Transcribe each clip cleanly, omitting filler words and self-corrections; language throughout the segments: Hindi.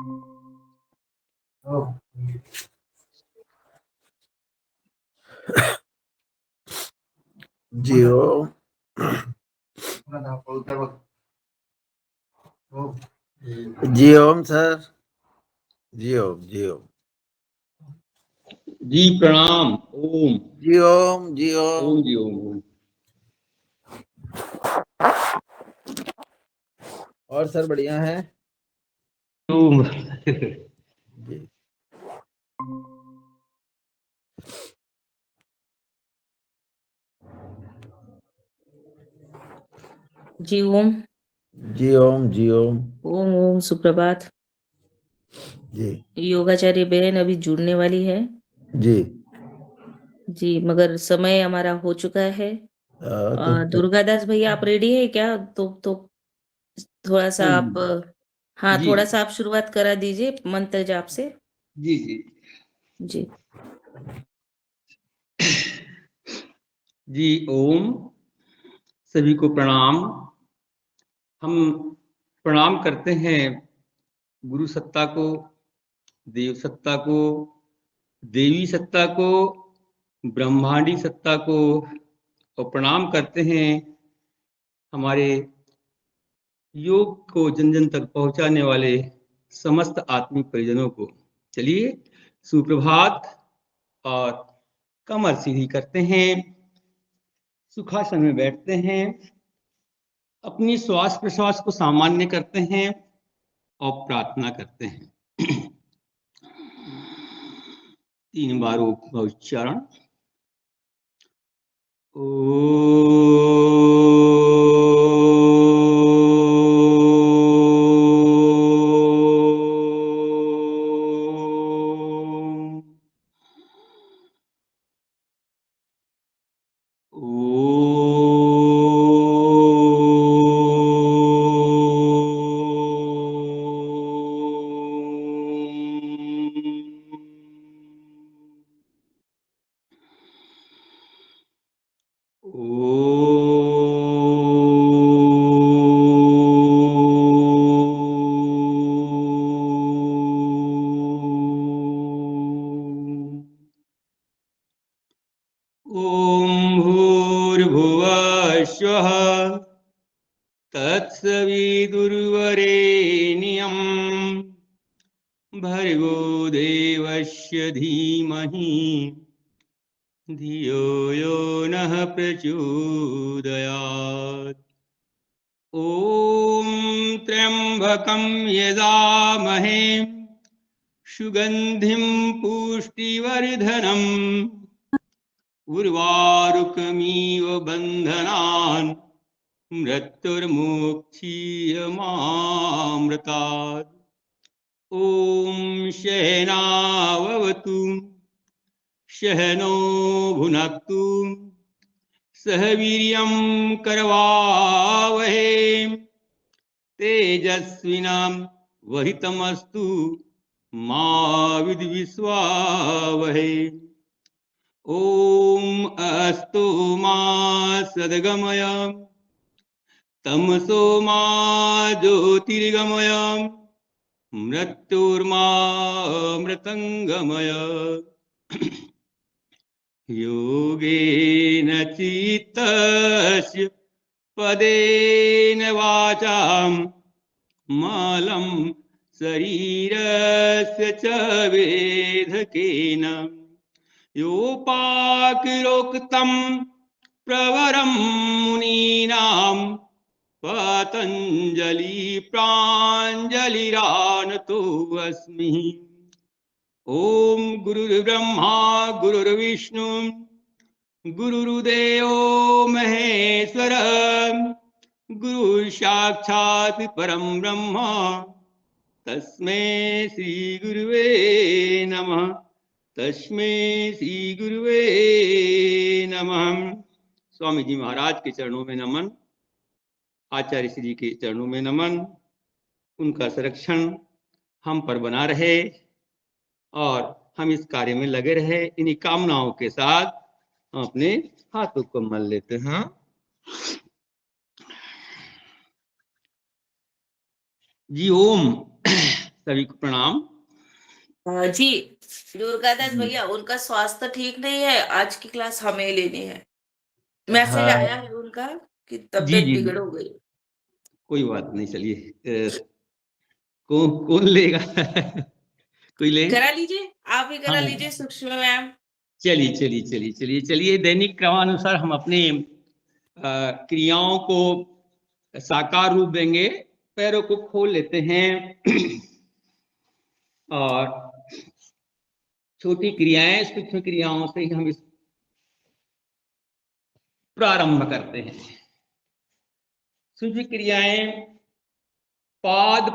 जी ओम। जी ओम सर। जी ओम। जी ओम। जी प्रणाम। ओम। जी ओम। जी ओम। ओम जी ओम। और सर बढ़िया है? ओम। जी जी ओम। जी ओम। जी ओम। ओम ओम सुप्रभात। जी योगाचार्य बहन अभी जुड़ने वाली है। जी जी मगर समय हमारा हो चुका है। दुर्गादास भैया आप रेडी है क्या? तो थोड़ा सा आप, हाँ जी। थोड़ा सा आप शुरुआत करा दीजिए मंत्र जाप से। जी जी जी जी। ओम। सभी को प्रणाम। हम प्रणाम करते हैं गुरु सत्ता को, देव सत्ता को, देवी सत्ता को, ब्रह्मांडी सत्ता को, और प्रणाम करते हैं हमारे योग को जन जन तक पहुंचाने वाले समस्त आत्मिक परिजनों को। चलिए सुप्रभात। और कमर सीधी करते हैं, सुखासन में बैठते हैं, अपनी श्वास प्रश्वास को सामान्य करते हैं और प्रार्थना करते हैं। 3 बार उच्चारण। ॐ भूर्भुवः स्वः तत्सवितुर्वरेण्यं भर्गो देवस्य धीमहि धियो यो नः प्रचोदयात्। ॐ त्र्यम्बकं यजामहे सुगन्धिं पुष्टिवर्धनम् उर्वारुकमिव बन्धनान् मृत्युर्मुक्षीयमामृतात्। ॐ सहनाववतु सहनो भुनक्तु सह वीर्यं करवावहे तेजस्विनां वहितमस्तु मा विद्विषावहे। ॐ अस्तु मा सद्गमय तमसो मा ज्योतिर्गमय मृत्युर्मा मृतंगमय। योगेन चित्तस्य पदेन वाचां मलं शरीरस्य च वेधकेन योपाकरोक्तं प्रवरं मुनीनां पतञ्जलि प्राञ्जलिरानतो अस्मि। ॐ गुरुर्ब्रह्मा गुरुर्विष्णु गुरुर्देवो महेश्वर गुरु साक्षात् परं ब्रह्म तस्मै श्री गुरुवे नमः। तस्मै श्री गुरुवे नमः। स्वामी जी महाराज के चरणों में नमन, आचार्य श्री के चरणों में नमन। उनका संरक्षण हम पर बना रहे और हम इस कार्य में लगे रहे। इन्हीं कामनाओं के साथ हम अपने हाथों को मल लेते हैं। जी ओम। सभी को प्रणाम। जी दुर्गादास जी। भैया, उनका स्वास्थ्य ठीक नहीं है, आज की क्लास हमें लेनी है। मैसेज हाँ, आया है उनका कि जी तबीयत जी, बिगड़ हो गई। कोई बात नहीं, चलिए कौन लेगा कोई ले। करा लीजिए, आप ही करा हाँ, लीजिए सूक्ष्म मैम। चलिए चलिए चलिए चलिए चलिए, दैनिक क्रमानुसार हम अपने क्रियाओं को साकार रूप देंगे। पैरों को खोल लेते हैं और छोटी क्रियाएं, सूक्ष्म क्रियाओं से ही हम इस प्रारंभ करते हैं। सूक्ष्म क्रियाएं, पाद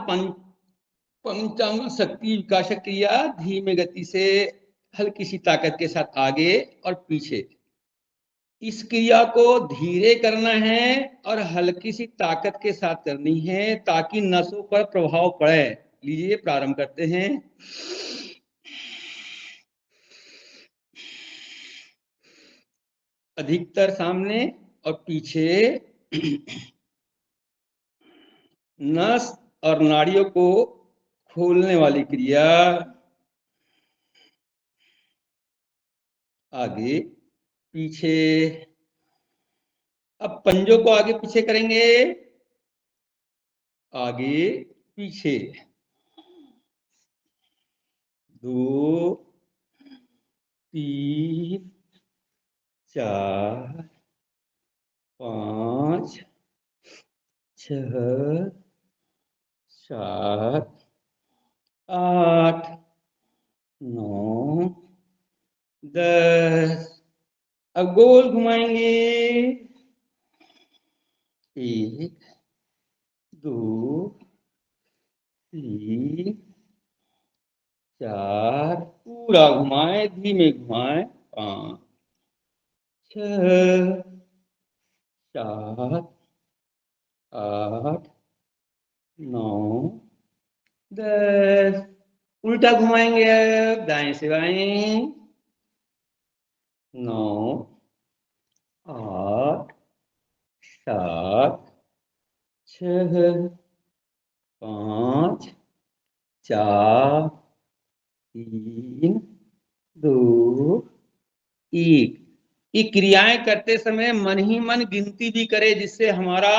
पंचांग शक्ति विकासक क्रिया, धीमे गति से हल्की सी ताकत के साथ आगे और पीछे। इस क्रिया को धीरे करना है और हल्की सी ताकत के साथ करनी है ताकि नसों पर प्रभाव पड़े। लीजिए प्रारंभ करते हैं। अधिकतर सामने और पीछे नस और नाड़ियों को खोलने वाली क्रिया। आगे पीछे। अब पंजों को आगे पीछे करेंगे, आगे पीछे। 2 3 4 5 6 7 8 9 10। अब गोल घुमाएंगे। 1 2 3 4, पूरा घुमाए, धीमे घुमाए। 5 6 7 8 9 10। उल्टा घुमाएंगे, अब दाएं से बाएं। 9 8 7 6 5 4 3 2 1। ये क्रियाएं करते समय मन ही मन गिनती भी करे, जिससे हमारा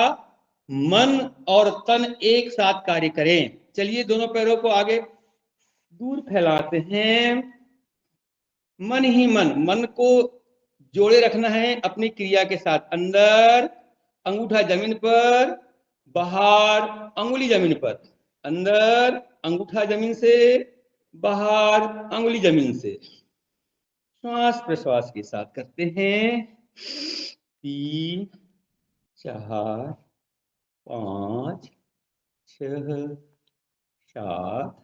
मन और तन एक साथ कार्य करें। चलिए दोनों पैरों को आगे दूर फैलाते हैं। मन ही मन को जोड़े रखना है अपनी क्रिया के साथ। अंदर अंगूठा जमीन पर, बाहर अंगुली जमीन पर। अंदर अंगूठा जमीन से, बाहर अंगुली जमीन से। श्वास प्रश्वास के साथ करते हैं। 3 4 5 6 7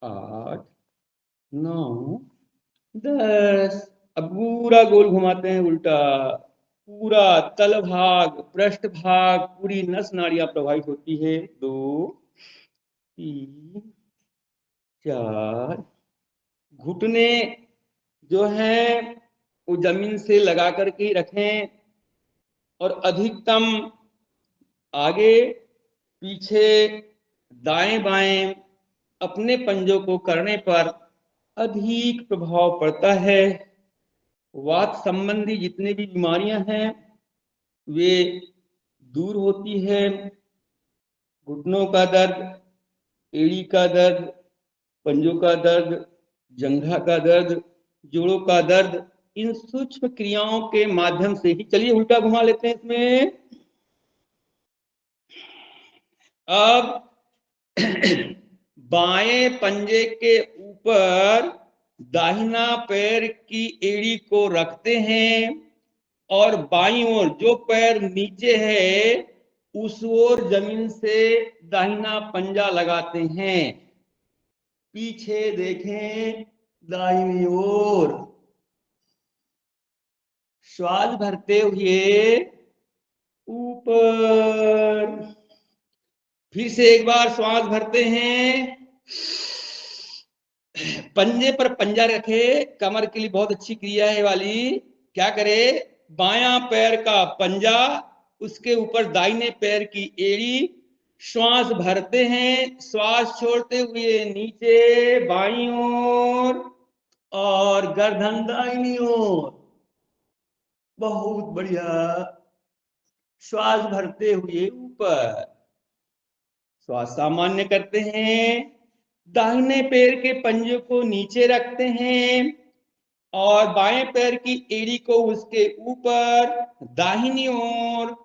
8 9 10। अब पूरा गोल घुमाते हैं उल्टा। पूरा तल भाग, पृष्ठ भाग, पूरी नस नाड़ियां प्रभावित होती है। 2 3 4। घुटने जो है वो जमीन से लगा करके ही रखें और अधिकतम आगे पीछे दाएं बाएं अपने पंजों को करने पर अधिक प्रभाव पड़ता है। वात संबंधी जितनी भी बीमारियां हैं वे दूर होती है। घुटनों का दर्द, एड़ी का दर्द, पंजों का दर्द, जंघा का दर्द, जोड़ों का दर्द, इन सूक्ष्म क्रियाओं के माध्यम से ही। चलिए उल्टा घुमा लेते हैं इसमें। अब बाएं पंजे के ऊपर दाहिना पैर की एड़ी को रखते हैं और बाईं ओर जो पैर नीचे है उस ओर जमीन से दाहिना पंजा लगाते हैं। पीछे देखें, दाहिनी ओर। श्वास भरते हुए ऊपर। फिर से एक बार श्वास भरते हैं। पंजे पर पंजा रखे, कमर के लिए बहुत अच्छी क्रिया है वाली। क्या करे, बायां पैर का पंजा, उसके ऊपर दाहिने पैर की एड़ी, श्वास भरते हैं, श्वास छोड़ते हुए नीचे बाईं ओर और गर्दन दाहिनी ओर। बहुत बढ़िया। श्वास भरते हुए ऊपर, श्वास सामान्य करते हैं। दाहिने पैर के पंजे को नीचे रखते हैं और बाएं पैर की एड़ी को उसके ऊपर, दाहिनी ओर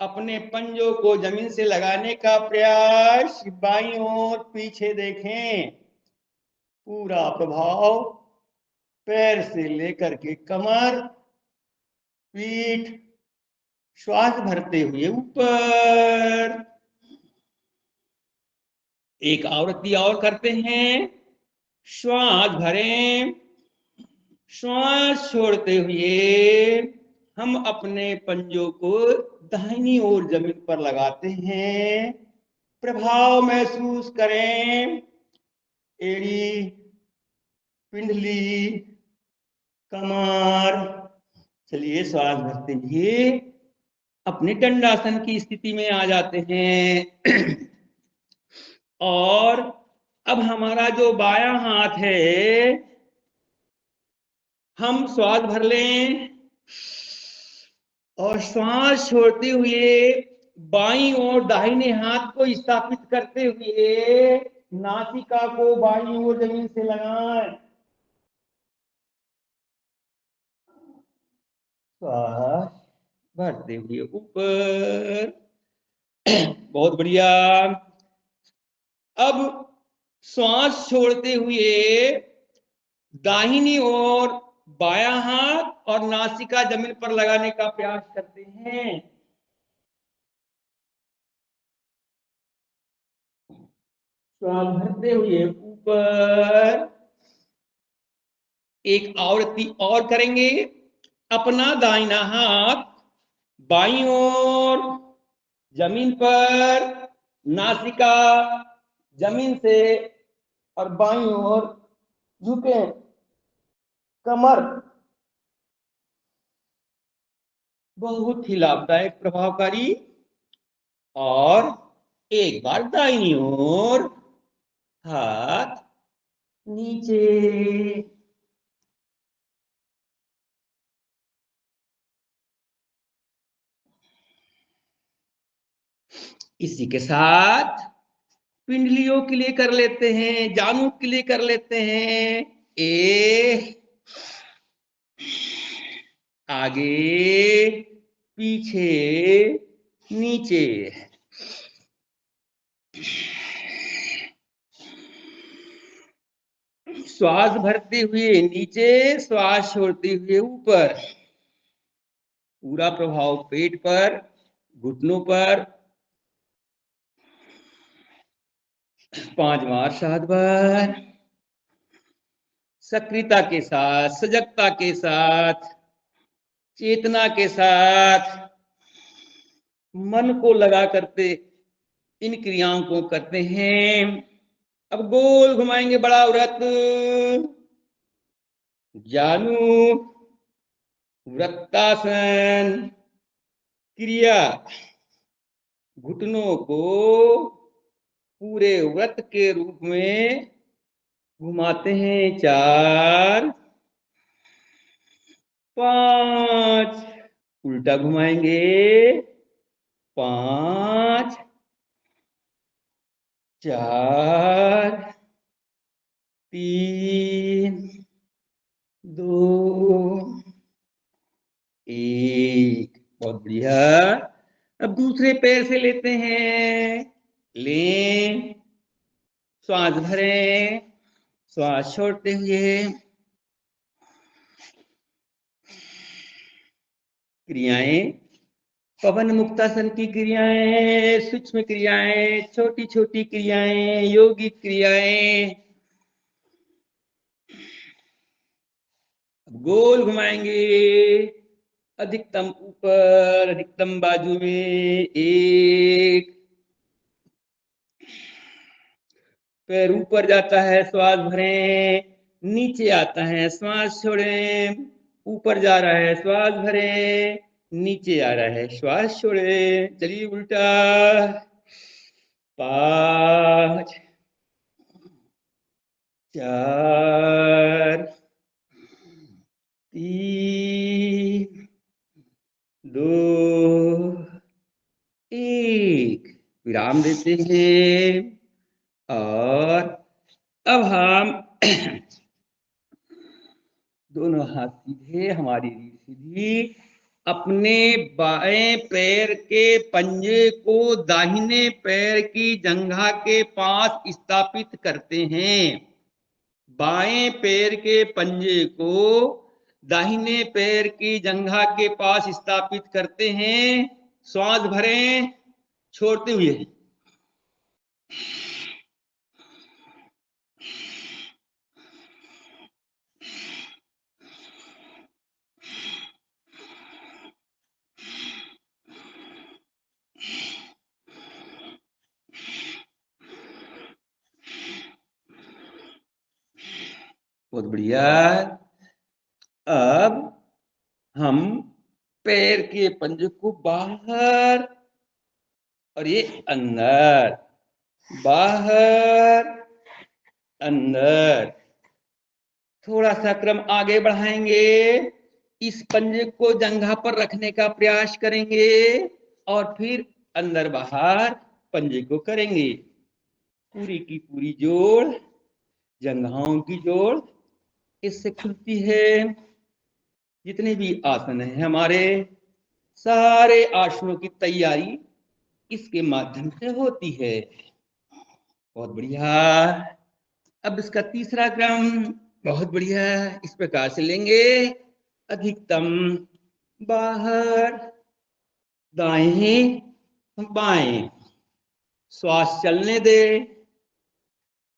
अपने पंजों को जमीन से लगाने का प्रयास। बाईं ओर पीछे देखें। पूरा प्रभाव पैर से लेकर के कमर, पीठ, श्वास भरते हुए ऊपर। एक आवृत्ति और करते हैं। श्वास भरें, श्वास छोड़ते हुए हम अपने पंजों को दाहिनी ओर जमीन पर लगाते हैं। प्रभाव महसूस करें। एड़ी, पिंडली, कमर। चलिए श्वास भरते हुए अपने दंडासन की स्थिति में आ जाते हैं। और अब हमारा जो बायां हाथ है, हम श्वास भर लें और श्वास छोड़ते हुए बाईं ओर दाहिने हाथ को स्थापित करते हुए नासिका को बाईं ओर जमीन से लगाएं। श्वास भरते हुए ऊपर। बहुत बढ़िया। अब श्वास छोड़ते हुए दाहिनी ओर बायां हाथ और नासिका जमीन पर लगाने का प्रयास करते हैं। श्वास भरते हुए ऊपर। एक आवृत्ति और करेंगे। अपना दाहिना हाथ बाईं ओर जमीन पर, नासिका जमीन से और बाईं ओर झुके, कमर। बहुत ही लाभदायक, प्रभावकारी। और एक बार दाहिनी ओर, हाथ नीचे। इसी के साथ पिंडलियों के लिए कर लेते हैं, जानू के लिए कर लेते हैं। आगे, पीछे, नीचे। श्वास भरते हुए नीचे, श्वास छोड़ते हुए ऊपर। पूरा प्रभाव पेट पर, घुटनों पर। 5 बार, 7 बार। सक्रियता के साथ, सजगता के साथ, चेतना के साथ, मन को लगा करते इन क्रियाओं को करते हैं। अब गोल घुमाएंगे, बड़ा व्रत। जानू वृत्तासन क्रिया। घुटनों को पूरे व्रत के रूप में घुमाते हैं। 4, 5। उल्टा घुमाएंगे। 5, 4, 3, 2, 1। बहुत बढ़िया। अब दूसरे पैर से लेते हैं। लें, श्वास भरें, श्वास छोड़ते हुए। क्रियाएं, पवन मुक्तासन की क्रियाएं, सूक्ष्म क्रियाएं, छोटी छोटी क्रियाएं, योगिक क्रियाएं। गोल घुमाएंगे। अधिकतम ऊपर, अधिकतम बाजू में। 1 पैर ऊपर जाता है, श्वास भरें। नीचे आता है, श्वास छोड़ें। ऊपर जा रहा है, श्वास भरें। नीचे आ रहा है, श्वास छोड़ें। चलिए उल्टा। 5 4 3 2 1 विराम देते हैं। और अब हम दोनों हाथ सीधे, हमारी रीढ़ सीधी, अपने बाएं पैर के पंजे को दाहिने पैर की जंघा के पास स्थापित करते हैं। बाएं पैर के पंजे को दाहिने पैर की जंघा के पास स्थापित करते हैं। श्वास भरें छोड़ते हुए। बहुत बढ़िया। अब हम पैर के पंजे को बाहर और ये अंदर, बाहर अंदर, थोड़ा सा क्रम आगे बढ़ाएंगे। इस पंजे को जंघा पर रखने का प्रयास करेंगे और फिर अंदर बाहर पंजे को करेंगे। पूरी की पूरी जोड़, जंघाओं की जोड़ इससे खुलती है। जितने भी आसन हैं हमारे, सारे आसनों की तैयारी इसके माध्यम से होती है। बहुत बढ़िया। अब इसका तीसरा क्रम बहुत बढ़िया इस प्रकार से लेंगे। अधिकतम बाहर, दाएं बाएं, श्वास चलने दे।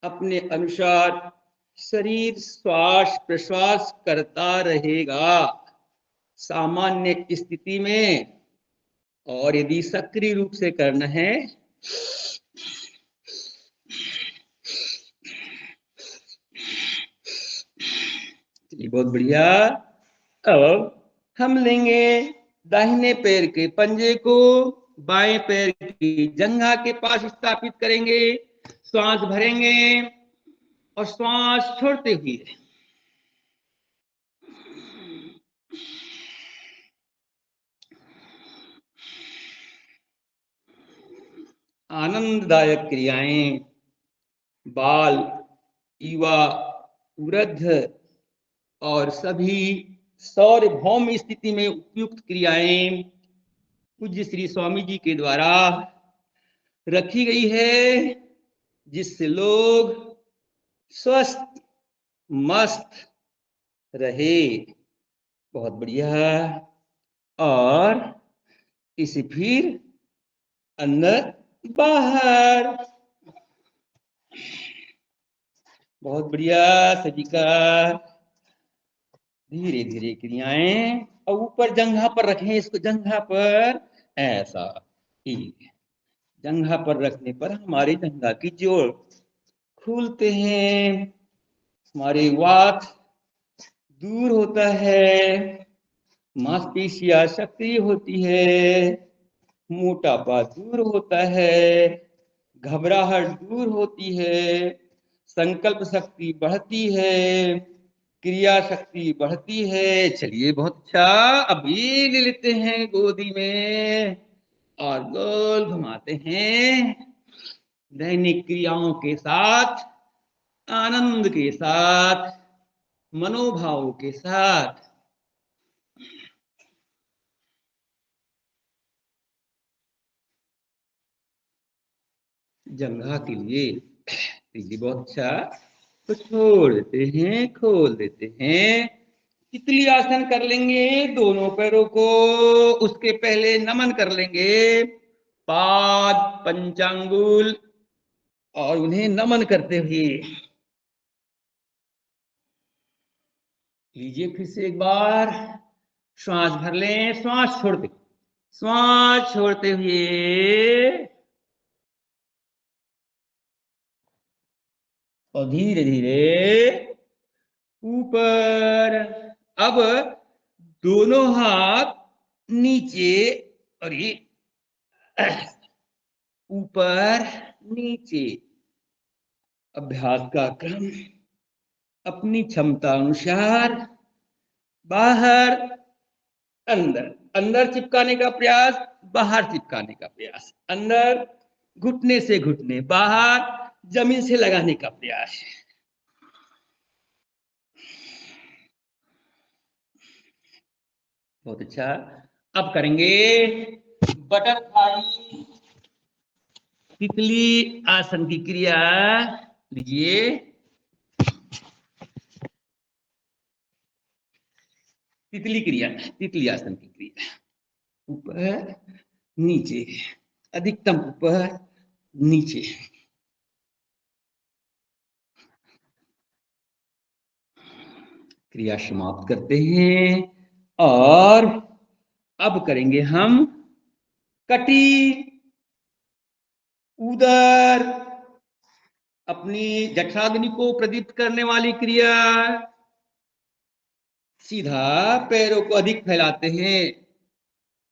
अपने अनुसार शरीर श्वास प्रश्वास करता रहेगा सामान्य स्थिति में। और यदि सक्रिय रूप से करना है, चलिए बहुत बढ़िया। अब हम लेंगे दाहिने पैर के पंजे को बाएं पैर की जंघा के पास स्थापित करेंगे। श्वास भरेंगे और श्वास छोड़ते हुए आनंददायक क्रियाएं बाल, युवा, वृद्ध और सभी सार्वभौम स्थिति में उपयुक्त क्रियाएं पूज्य श्री स्वामी जी के द्वारा रखी गई है, जिससे लोग स्वस्थ मस्त रहे। बहुत बढ़िया। और इसे फिर अंदर बाहर। बहुत बढ़िया सभी का। धीरे धीरे क्रियाएं और ऊपर जंघा पर रखें इसको, जंघा पर ऐसा ही। जंघा पर रखने पर हमारी जंघा की जोड़ खुलते हैं, हमारे वात दूर होता है, मांसपेशियां सक्रिय होती है, मोटापा दूर होता है, घबराहट दूर होती है, संकल्प शक्ति बढ़ती है, क्रिया शक्ति बढ़ती है। चलिए बहुत अच्छा। अभी ले लेते हैं गोदी में और गोल घुमाते हैं। दैनिक क्रियाओं के साथ, आनंद के साथ, मनोभाव के साथ जंघा के लिए बहुत अच्छा। तो छोड़ देते हैं, खोल देते हैं। तितली आसन कर लेंगे दोनों पैरों को। उसके पहले नमन कर लेंगे पाद पंचांगुल और उन्हें नमन करते हुए लीजिए फिर से एक बार। श्वास भर लें, श्वास छोड़ते हुए और धीरे धीरे ऊपर। अब दोनों हाथ नीचे और ये ऊपर नीचे। अभ्यास का क्रम अपनी क्षमता अनुसार बाहर अंदर, अंदर चिपकाने का प्रयास, बाहर चिपकाने का प्रयास, अंदर घुटने से घुटने, बाहर जमीन से लगाने का प्रयास। बहुत अच्छा। अब करेंगे बटरफ्लाई तितली आसन की क्रिया। लीजिए, तितली क्रिया, तितली आसन की क्रिया। ऊपर नीचे, अधिकतम ऊपर नीचे। क्रिया समाप्त करते हैं और अब करेंगे हम कटी उदर, अपनी जठराग्नि को प्रदीप्त करने वाली क्रिया। सीधा पैरों को अधिक फैलाते हैं,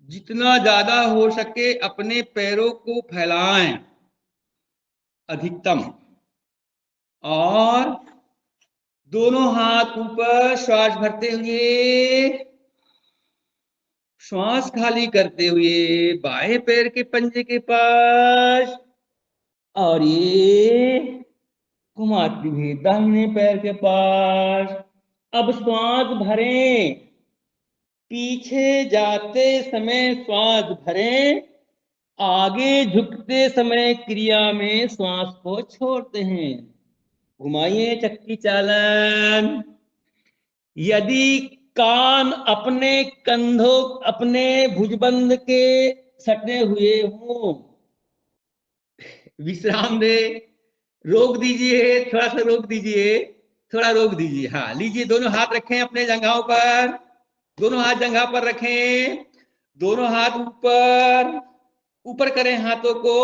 जितना ज्यादा हो सके अपने पैरों को फैलाएं अधिकतम, और दोनों हाथ ऊपर, श्वास भरते हुए, श्वास खाली करते हुए बाएं पैर के पंजे के पास, और ये घुमाते हुए दाहिने पैर के पास। अब श्वास भरें, पीछे जाते समय श्वास भरें, आगे झुकते समय क्रिया में श्वास को छोड़ते हैं। घुमाइए चक्की चालन। यदि कान अपने कंधों, अपने भुजबंद के सटे हुए हों, विश्राम दे, रोक दीजिए, थोड़ा सा रोक दीजिए, थोड़ा रोक दीजिए। हाँ, लीजिए, दोनों हाथ रखें अपने जंघाओं पर, दोनों हाथ जंघा पर रखें, दोनों हाथ ऊपर, ऊपर करें हाथों को।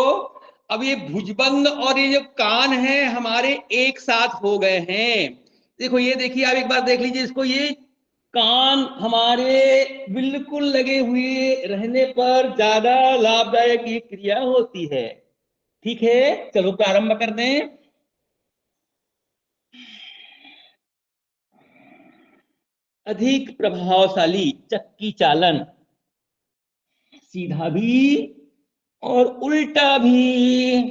अब ये भुजबंद और ये जो कान है हमारे एक साथ हो गए हैं। देखो, ये देखिए, आप एक बार देख लीजिए इसको, ये कान हमारे बिल्कुल लगे हुए रहने पर ज्यादा लाभदायक ये क्रिया होती है। ठीक है, चलो प्रारंभ कर दें। अधिक प्रभावशाली चक्की चालन, सीधा भी और उल्टा भी।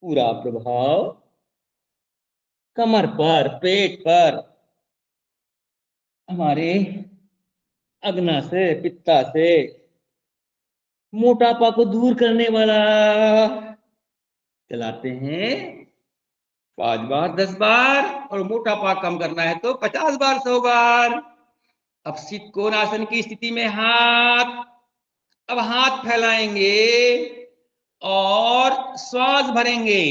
पूरा प्रभाव कमर पर, पेट पर, हमारे अग्ना से, पित्ता से, मोटापा को दूर करने वाला। चलाते हैं 5 बार, 10 बार, और मोटापा कम करना है तो 50 बार, 100 बार। अब शीत कोण आसन की स्थिति में हाथ, अब हाथ फैलाएंगे और श्वास भरेंगे।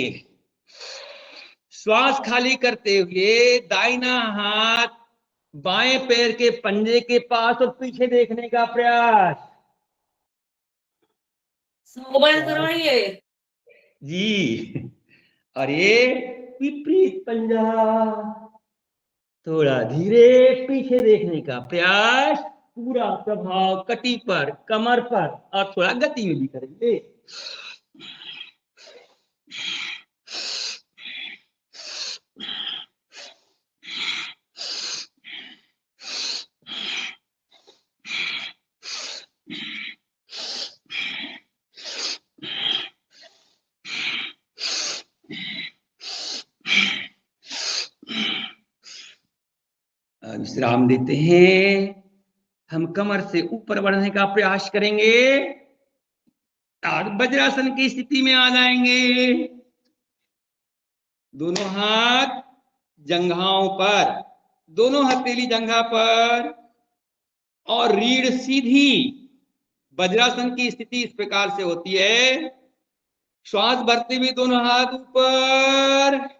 श्वास खाली करते हुए दाहिना हाथ बाएं पैर के पंजे के पास और पीछे देखने का प्रयास। मोबाइल करवाइए जी। और ये विपरीत पंजा, थोड़ा धीरे पीछे देखने का प्रयास। पूरा प्रभाव कटी पर, कमर पर, और थोड़ा गति में भी करेंगे। विश्राम देते हैं। हम कमर से ऊपर बढ़ने का प्रयास करेंगे और वज्रासन की स्थिति में आ जाएंगे। दोनों हाथ जंघाओं पर, दोनों हथेली जंघा पर, और रीढ़ सीधी। वज्रासन की स्थिति इस प्रकार से होती है, श्वास भरते हुए दोनों हाथ ऊपर,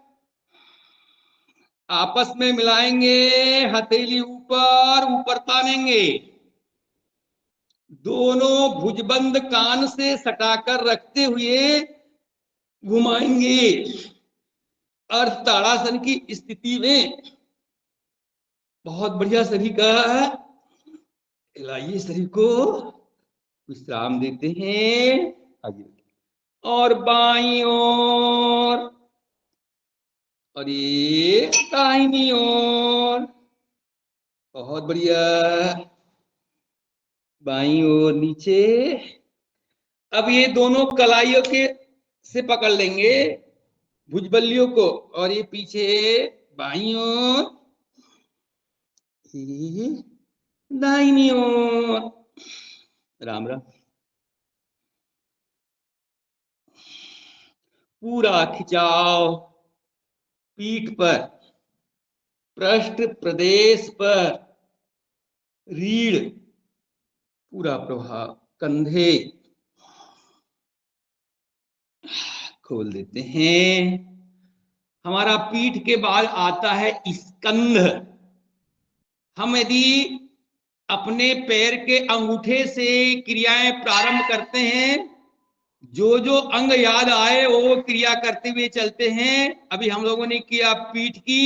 आपस में मिलाएंगे, हथेली ऊपर, ऊपर तानेंगे, दोनों भुजबंद कान से सटाकर रखते हुए घुमाएंगे। अर्ध ताड़ासन की स्थिति में बहुत बढ़िया शरीर का हिलाइए, शरीर को विश्राम देते हैं, आगे और बाईं ओर और ये दाहिनी ओर, बहुत बढ़िया, बाईं ओर नीचे। अब ये दोनों कलाइयों के से पकड़ लेंगे भुजबल्लियों को, और ये पीछे बाईं ओर, ये दाहिनी ओर। राम राम। पूरा खिंचाव पीठ पर, पृष्ठ प्रदेश पर, रीढ़, पूरा प्रभाव कंधे, खोल देते हैं। हमारा पीठ के बाद आता है स्कंध। हम यदि अपने पैर के अंगूठे से क्रियाएं प्रारंभ करते हैं, जो जो अंग याद आए वो क्रिया करते हुए चलते हैं। अभी हम लोगों ने किया पीठ की,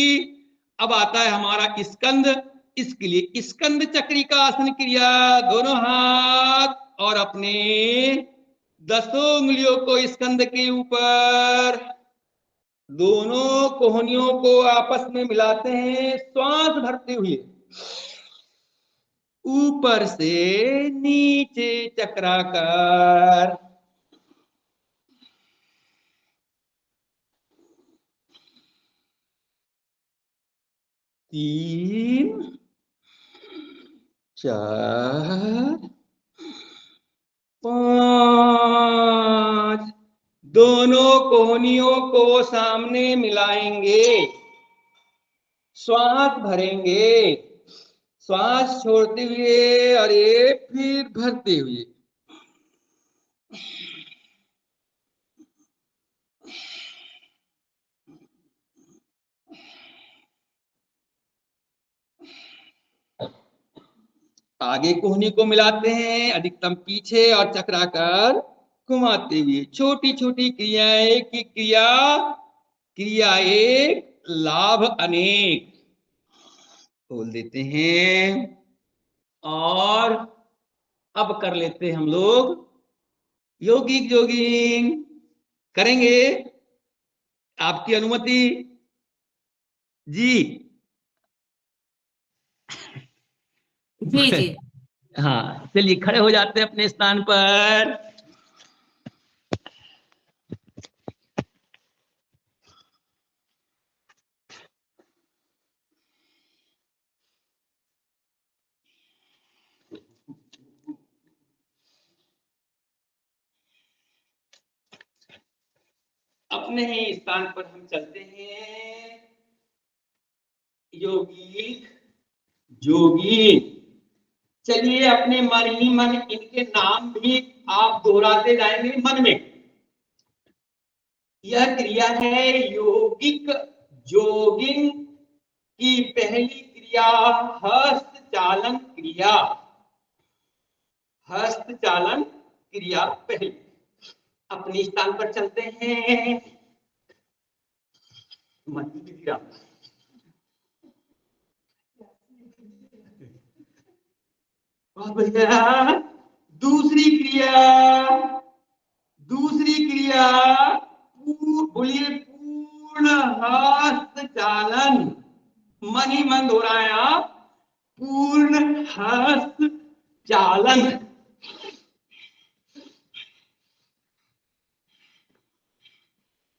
अब आता है हमारा स्कंद। इसके लिए स्कंद चक्रिका आसन क्रिया, दोनों हाथ और अपने 10 उंगलियों को स्कंद के ऊपर, दोनों कोहनियों को आपस में मिलाते हैं, श्वास भरते हुए ऊपर से नीचे चक्राकार। तीन, चार, पांच। दोनों कोहनियों को सामने मिलाएंगे, श्वास भरेंगे, श्वास छोड़ते हुए और ये फिर भरते हुए। आगे कोहनी को मिलाते हैं, अधिकतम पीछे, और चक्राकार घुमाते हुए। छोटी छोटी क्रियाएं की क्रिया, क्रिया एक, लाभ अनेक। खोल देते हैं और अब कर लेते हैं हम लोग यौगिक जोगिंग। करेंगे, आपकी अनुमति जी? जी जी। हाँ, चलिए खड़े हो जाते हैं अपने स्थान पर। अपने ही स्थान पर हम चलते हैं। यौगिक जोगी, चलिए अपने मन ही मन इनके नाम भी आप दोहराते जाएंगे मन में। यह क्रिया है यौगिक जोगिंग की पहली क्रिया, हस्त चालन क्रिया। हस्त चालन क्रिया पहली। अपने स्थान पर चलते हैं। मन की क्रिया, बहुत बढ़िया। दूसरी क्रिया, दूसरी क्रिया बोलिए पूर्ण हस्त चालन। मन ही मन दोहराए आप, पूर्ण हस्त चालन।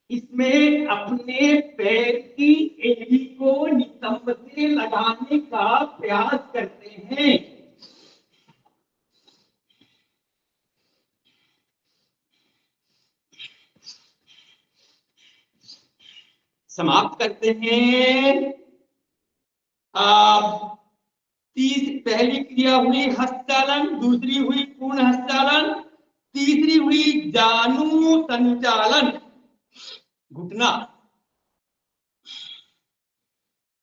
इसमें अपने पैर की एड़ी को नितंब से लगाने का प्रयास करते हैं। समाप्त करते हैं। आप पहली क्रिया हुई हस्तचालन, दूसरी हुई पूर्ण हस्तचालन, तीसरी हुई जानु संचालन। घुटना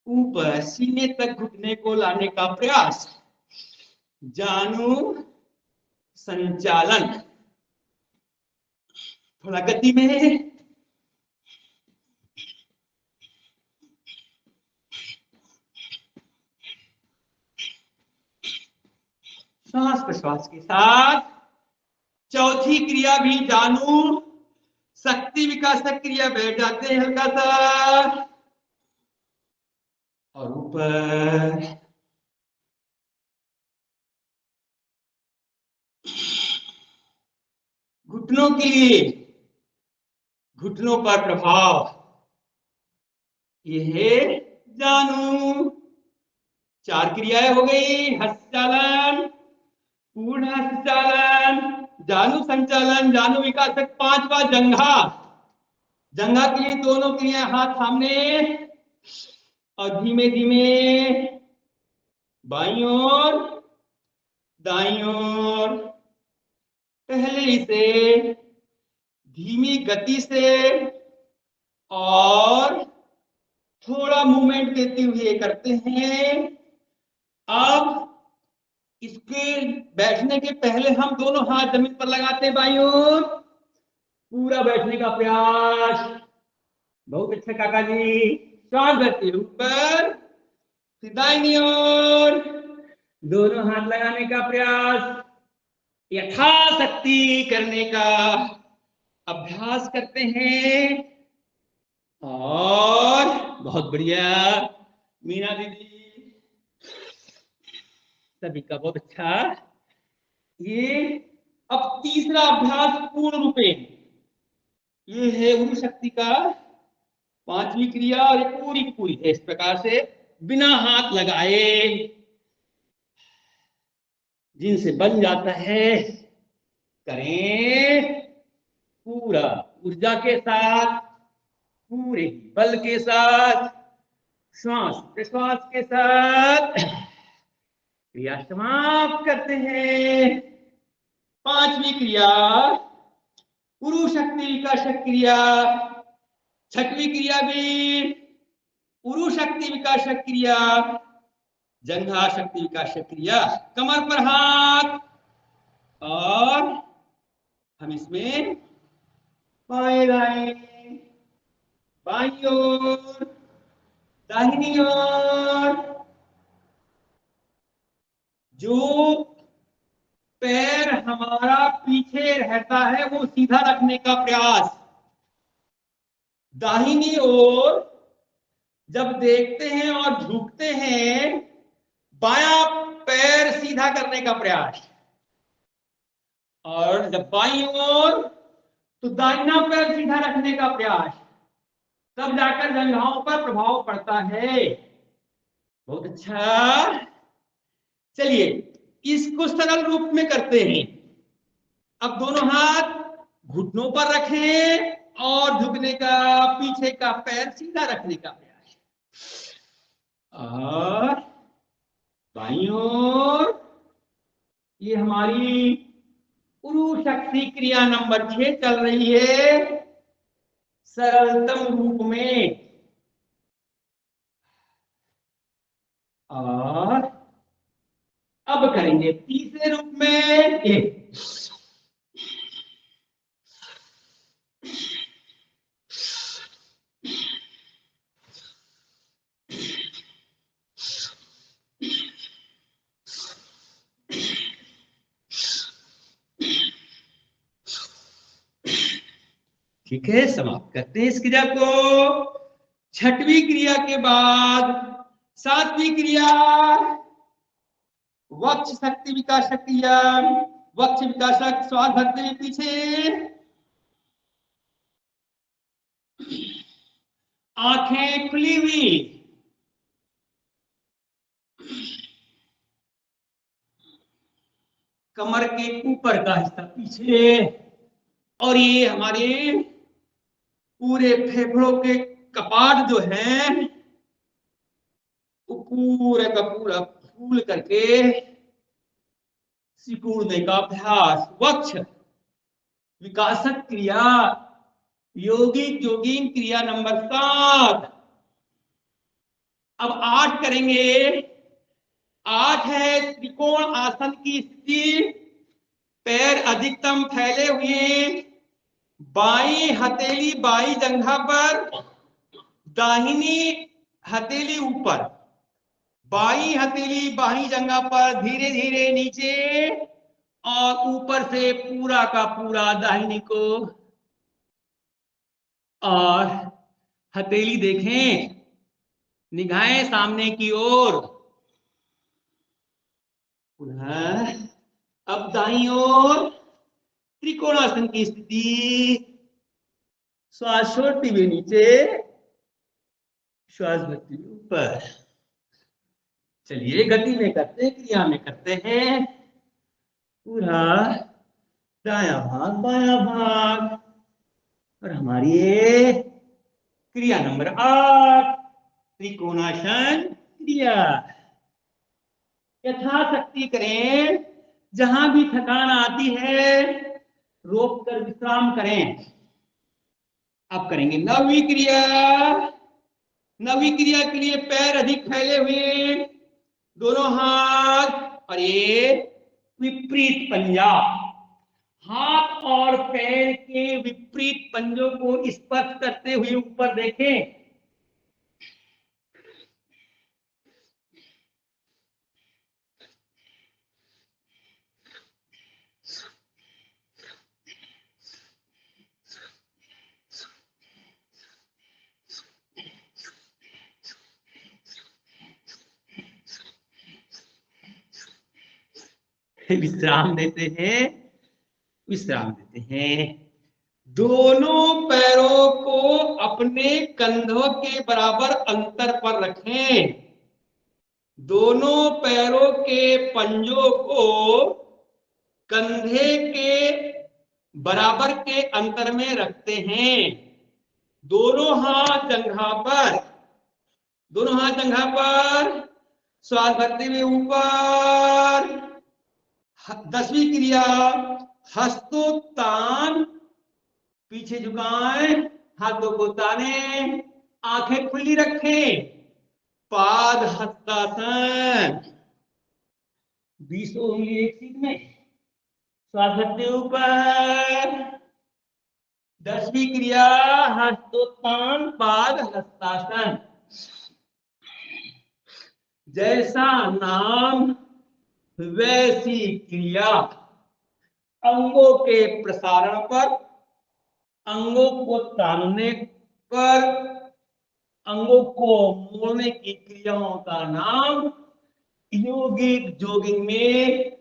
ऊपर सीने तक घुटने को लाने का प्रयास, जानु संचालन। थोड़ा गति में, श्वास प्रश्वास के साथ चौथी क्रिया भी जानू शक्ति विकासक क्रिया, बैठ जाते हैं हल्का सा और ऊपर घुटनों के लिए, घुटनों पर प्रभाव, ये है जानू। 4 क्रियाएं हो गई, हस्तचालन, पूर्ण हस्तचालन, जानू संचालन, जानू विकासक। 5वां जंघा, जंघा के लिए दोनों क्रिया, हाथ सामने और धीमे धीमे बाईं ओर दाईं ओर, पहले इसे धीमी गति से और थोड़ा मूवमेंट देते हुए करते हैं। अब इसके बैठने के पहले हम दोनों हाथ जमीन पर लगाते हैं, बाईं ओर पूरा बैठने का प्रयास। बहुत अच्छा काका जी, श्वास भरते ऊपर, फिर दाहिनी ओर दोनों हाथ लगाने का प्रयास, यथाशक्ति करने का अभ्यास करते हैं। और बहुत बढ़िया मीना दीदी, सभी का बहुत अच्छा। ये अब तीसरा अभ्यास पूर्ण रूपे, ये है उरु शक्ति का 5वीं क्रिया और ये पूरी की पूरी है इस प्रकार से बिना हाथ लगाए, जिनसे बन जाता है। करें पूरा ऊर्जा के साथ, पूरे बल के साथ, श्वास प्रश्वास के साथ क्रिया समाप्त करते हैं। 5वीं क्रिया उरु शक्ति विकासक क्रिया। 6वीं क्रिया भी उरु शक्ति विकासक क्रिया, जंघा शक्ति विकासक क्रिया। कमर पर हाथ और हम इसमें बाएं दाएं, बाईं ओर दाहिनी ओर, जो पैर हमारा पीछे रहता है वो सीधा रखने का प्रयास। दाहिनी ओर जब देखते हैं और झुकते हैं, बायां पैर सीधा करने का प्रयास, और जब बाईं ओर तो दाहिना पैर सीधा रखने का प्रयास, तब जाकर जंघाओं पर प्रभाव पड़ता है। बहुत अच्छा। चलिए इसको सरल रूप में करते हैं। अब दोनों हाथ घुटनों पर रखें और झुकने का, पीछे का पैर सीधा रखने का प्रयास, और बाईं ओर ये हमारी उरु शक्ति क्रिया नंबर 6 चल रही है सरलतम रूप में। और अब करेंगे तीसरे रूप में, ठीक है। समाप्त करते हैं इस क्रिया को। 6वीं क्रिया के बाद 7वीं क्रिया वक्ष शक्ति विकासक क्रिया। वक्ष विकासक, श्वास भरते हुए पीछे, आंखें खुली हुई, कमर के ऊपर का हिस्सा पीछे, और ये हमारे पूरे फेफड़ों के कपाट जो है वो पूरे का पूरा फूल करके सिकुड़ने का अभ्यास। वक्ष विकासक क्रिया, योगिक योगीन क्रिया नंबर 7। अब 8 करेंगे। 8 है त्रिकोण आसन की स्थिति, पैर अधिकतम फैले हुए, बाईं हथेली बाईं जंघा पर, दाहिनी हथेली ऊपर, बाईं हथेली बाईं जंघा पर, धीरे धीरे नीचे और ऊपर से पूरा का पूरा दाहिनी को, और हथेली देखें, निगाहें सामने की ओर। पुनः अब दाईं ओर त्रिकोणासन की स्थिति, श्वास छोड़ते हुए नीचे, श्वास भरते हुए ऊपर। चलिए गति में करते हैं, क्रिया में करते हैं। पूरा दायां भाग बायां भाग, और हमारी ये क्रिया नंबर 8, त्रिकोणासन क्रिया। यथाशक्ति करें, जहां भी थकान आती है रोक कर विश्राम करें। अब करेंगे नवी क्रिया। नवी क्रिया के लिए पैर अधिक फैले हुए, दोनों हाथ, और ये विपरीत पंजा। हाथ और पैर के विपरीत पंजों को स्पर्श करते हुए ऊपर देखें। विश्राम देते हैं, विश्राम देते हैं। दोनों पैरों को अपने कंधों के बराबर अंतर पर रखें। दोनों पैरों के पंजों को कंधे के बराबर के अंतर में रखते हैं। दोनों हाथ जंघा पर, दोनों हाथ जंघा पर, श्वास भरते हुए ऊपर। 10वीं क्रिया, हस्तोत्तान, पीछे झुकाएं, हाथों को ताने, आंखें खुली रखें, पाद हस्तासन। 20 उंगली एक सीध में, श्वास भरते ऊपर। 10वीं क्रिया, हस्तोत्तान पाद हस्तासन। जैसा नाम वैसी क्रिया। अंगों के प्रसारण पर, अंगों को तानने पर, अंगों को मोड़ने की क्रियाओं का नाम योगिक जोगिंग में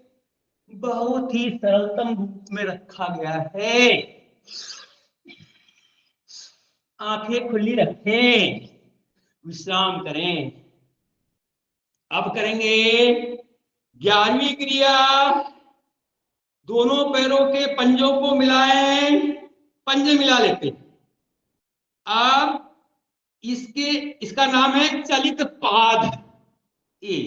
बहुत ही सरलतम रूप में रखा गया है। आंखें खुली रखें, विश्राम करें। अब करेंगे 11वीं क्रिया। दोनों पैरों के पंजों को मिलाएं, पंजे मिला लेते हैं। अब इसका नाम है चलित पाद। ये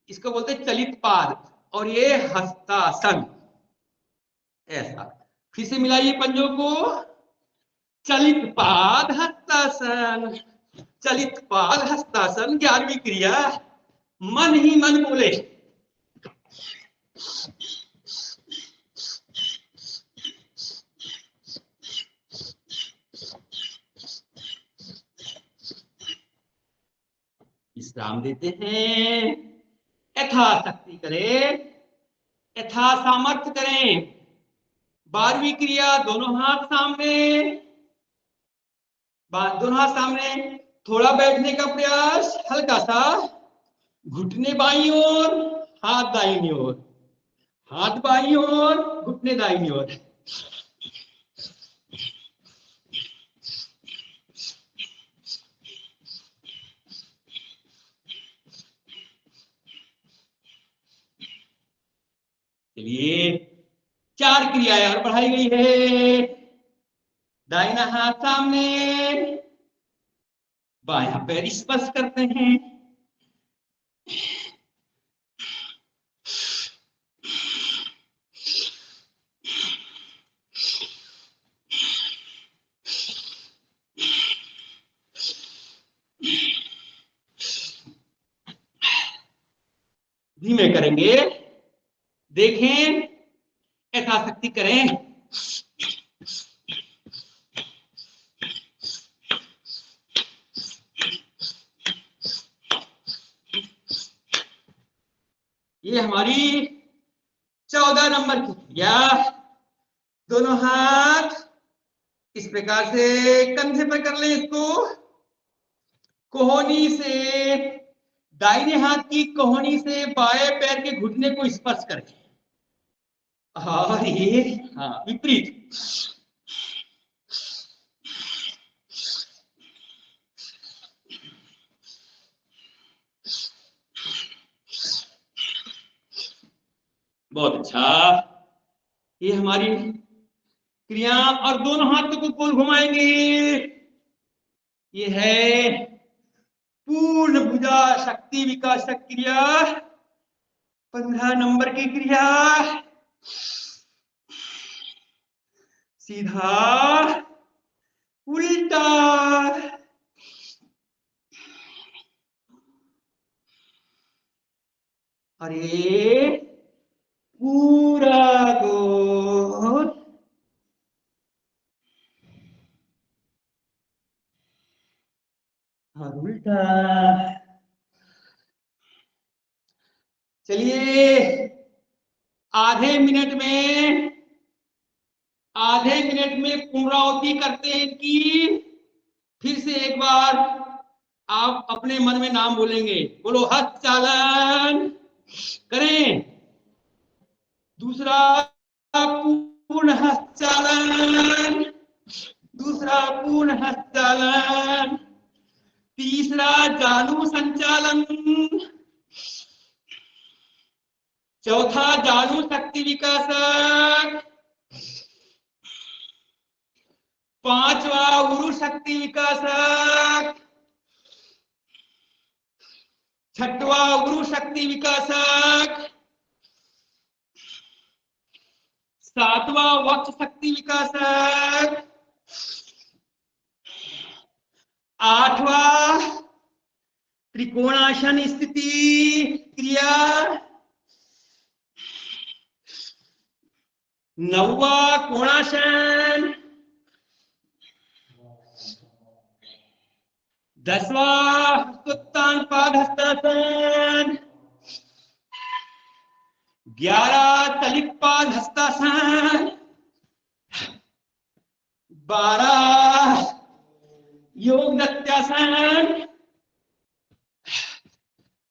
इसको बोलते हैं चलित पाद, और ये हस्तासन। ऐसा फिर से मिलाइए पंजों को, चलित पाद हस्तासन, चलित पाद हस्तासन। 11वीं क्रिया। मन ही मन बोले, विश्राम देते हैं। यथाशक्ति करें, यथा सामर्थ्य करें। 12वीं क्रिया, दोनों हाथ सामने, दोनों हाथ सामने, थोड़ा बैठने का प्रयास, हल्का सा, घुटने बाईं ओर, हाथ दाहिनी ओर, हाथ बाईं ओर, घुटने दाहिनी ओर। चलिए 4 क्रियाएं और बढ़ाई गई है। दाहिना हाथ सामने, बायां पैर स्पर्श करते हैं। धीमे करेंगे, देखें, यथाशक्ति करें। ये हमारी 14 नंबर की क्रिया, दोनों हाथ इस प्रकार से कंधे पर कर लें इसको, कोहनी से, दाहिने हाथ की कोहनी से बाएं पैर के घुटने को स्पर्श करके, और ये विपरीत, बहुत अच्छा। ये हमारी क्रिया, और दोनों हाथों को गोल घुमाएंगे। ये है पूर्ण भुजा शक्ति विकासक क्रिया, 15 नंबर की क्रिया। सीधा उल्टा, और ये पूरा गोल, और उल्टा। चलिए आधे मिनट में पुनरावृत्ति करते हैं इनकी। फिर से एक बार आप अपने मन में नाम बोलेंगे, बोलो हस्त चालन करें, दूसरा पूर्ण हस्त चालन, दूसरा पूर्ण हस्त चालन, तीसरा जानु संचालन, चौथा जानु शक्ति विकासक, पांचवा उरु शक्ति विकासक, छठवा उरु शक्ति विकासक, सातवां वक्ष शक्ति विकासक, आठवां त्रिकोणासन स्थिति क्रिया, नौवा कोणासन, 10वां हस्तोत्तान पाद हस्तासन, 11 तलित पाद हस्तासन, 12 योग दत्तासन।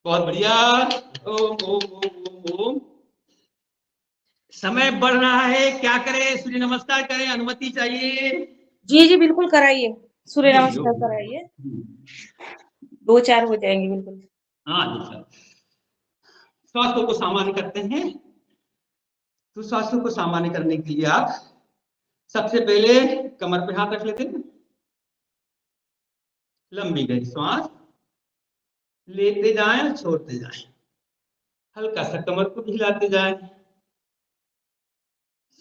बहुत बढ़िया। ओम ओम ओम ओम। समय बढ़ रहा है, क्या करें? सूर्य नमस्कार करें, अनुमति चाहिए? जी जी बिल्कुल कराइए, सूर्य नमस्कार कराइए, 2-4 हो जाएंगे बिल्कुल। हाँ जी, स्वास्थ्य को सामान्य करते हैं। तो स्वास्थ्य को सामान्य करने के लिए आप सबसे पहले कमर पे हाथ रख लेते हैं, लंबी गहरी श्वास लेते जाएं, छोड़ते जाएं, हल्का सा कमर को भी हिलाते जाएं।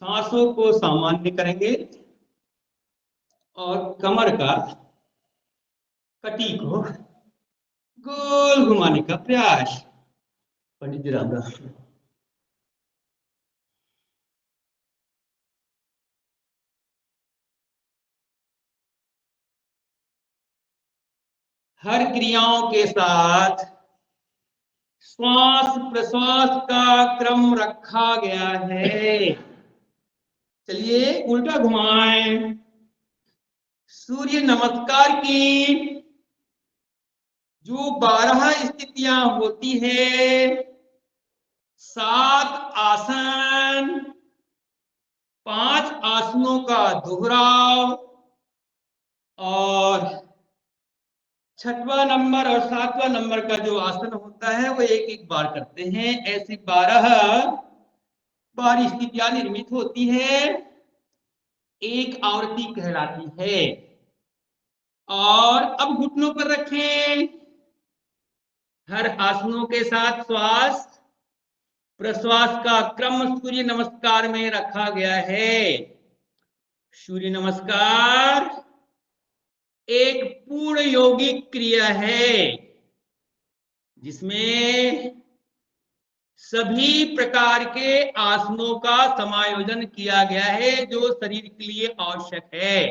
सांसों को सामान्य करेंगे और कमर का कटी को गोल घुमाने का प्रयास। पंडित जी राम राम। हर क्रियाओं के साथ श्वास प्रश्वास का क्रम रखा गया है। चलिए उल्टा घुमाएं। सूर्य नमस्कार की जो 12 स्थितियां होती है, 7 आसन, 5 आसनों का दोहराव, और 6वां नंबर और 7वां नंबर का जो आसन होता है वो एक एक बार करते हैं। ऐसी 12 स्थितियां निर्मित होती है, एक आवृत्ति कहलाती है। और अब घुटनों पर रखें। हर आसनों के साथ श्वास प्रश्वास का क्रम सूर्य नमस्कार में रखा गया है। सूर्य नमस्कार एक पूर्ण योगिक क्रिया है जिसमें सभी प्रकार के आसनों का समायोजन किया गया है जो शरीर के लिए आवश्यक है।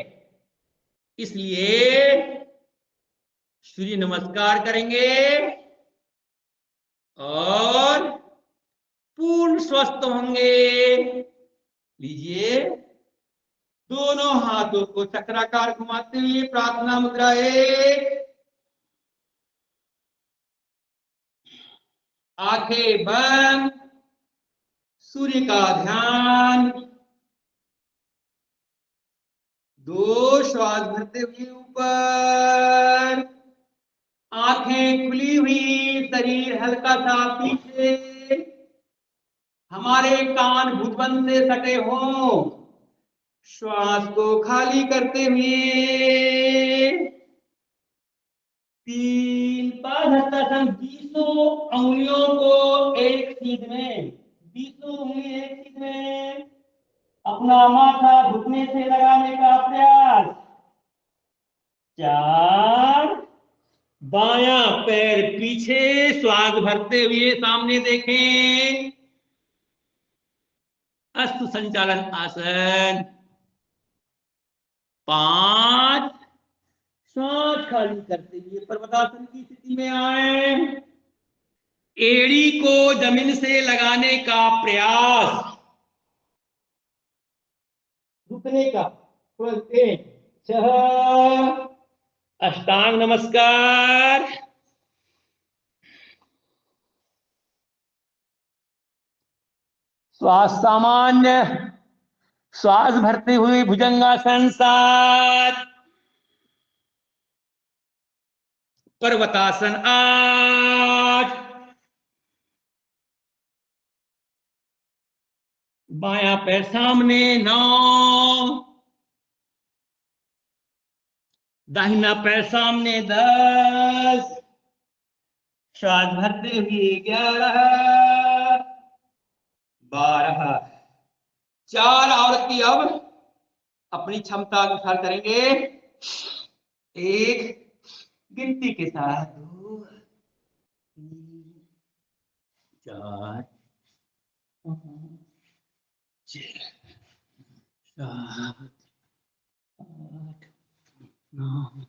इसलिए सूर्य नमस्कार करेंगे और पूर्ण स्वस्थ होंगे। लीजिए, दोनों हाथों को चक्राकार घुमाते हुए प्रार्थना मुद्रा 1, आंखें बंद, सूर्य का ध्यान। 2, श्वास भरते हुए ऊपर, आंखें खुली हुई, शरीर हल्का सा पीछे, हमारे कान भुजबंद से सटे हों। श्वास को खाली करते हुए 3, पादहस्तासन, 20 उंगलियों को एक सीध में, 20 उंगली एक सीध में, अपना माथा घुटने से लगाने का प्रयास। 4, बायां पैर पीछे, श्वास भरते हुए सामने देखें, अस्तु संचालन आसन। 5, सांस खाली करते हुए पर्वतासन की स्थिति में आए, एड़ी को जमीन से लगाने का प्रयास, रुकने का। 6, अष्टांग नमस्कार। श्वास सामान्य, श्वास भरते हुए भुजंगासन। 7, पर्वतासन 8, बायां पैर सामने। 9, दाहिना पैर सामने। 10, श्वास भरते हुए। 11, 12। 4 आवृत्ति अब अपनी क्षमता अनुसार करेंगे, 1 गिनती के साथ, 2, 3, 4, 5, 6, 7, 8, 9।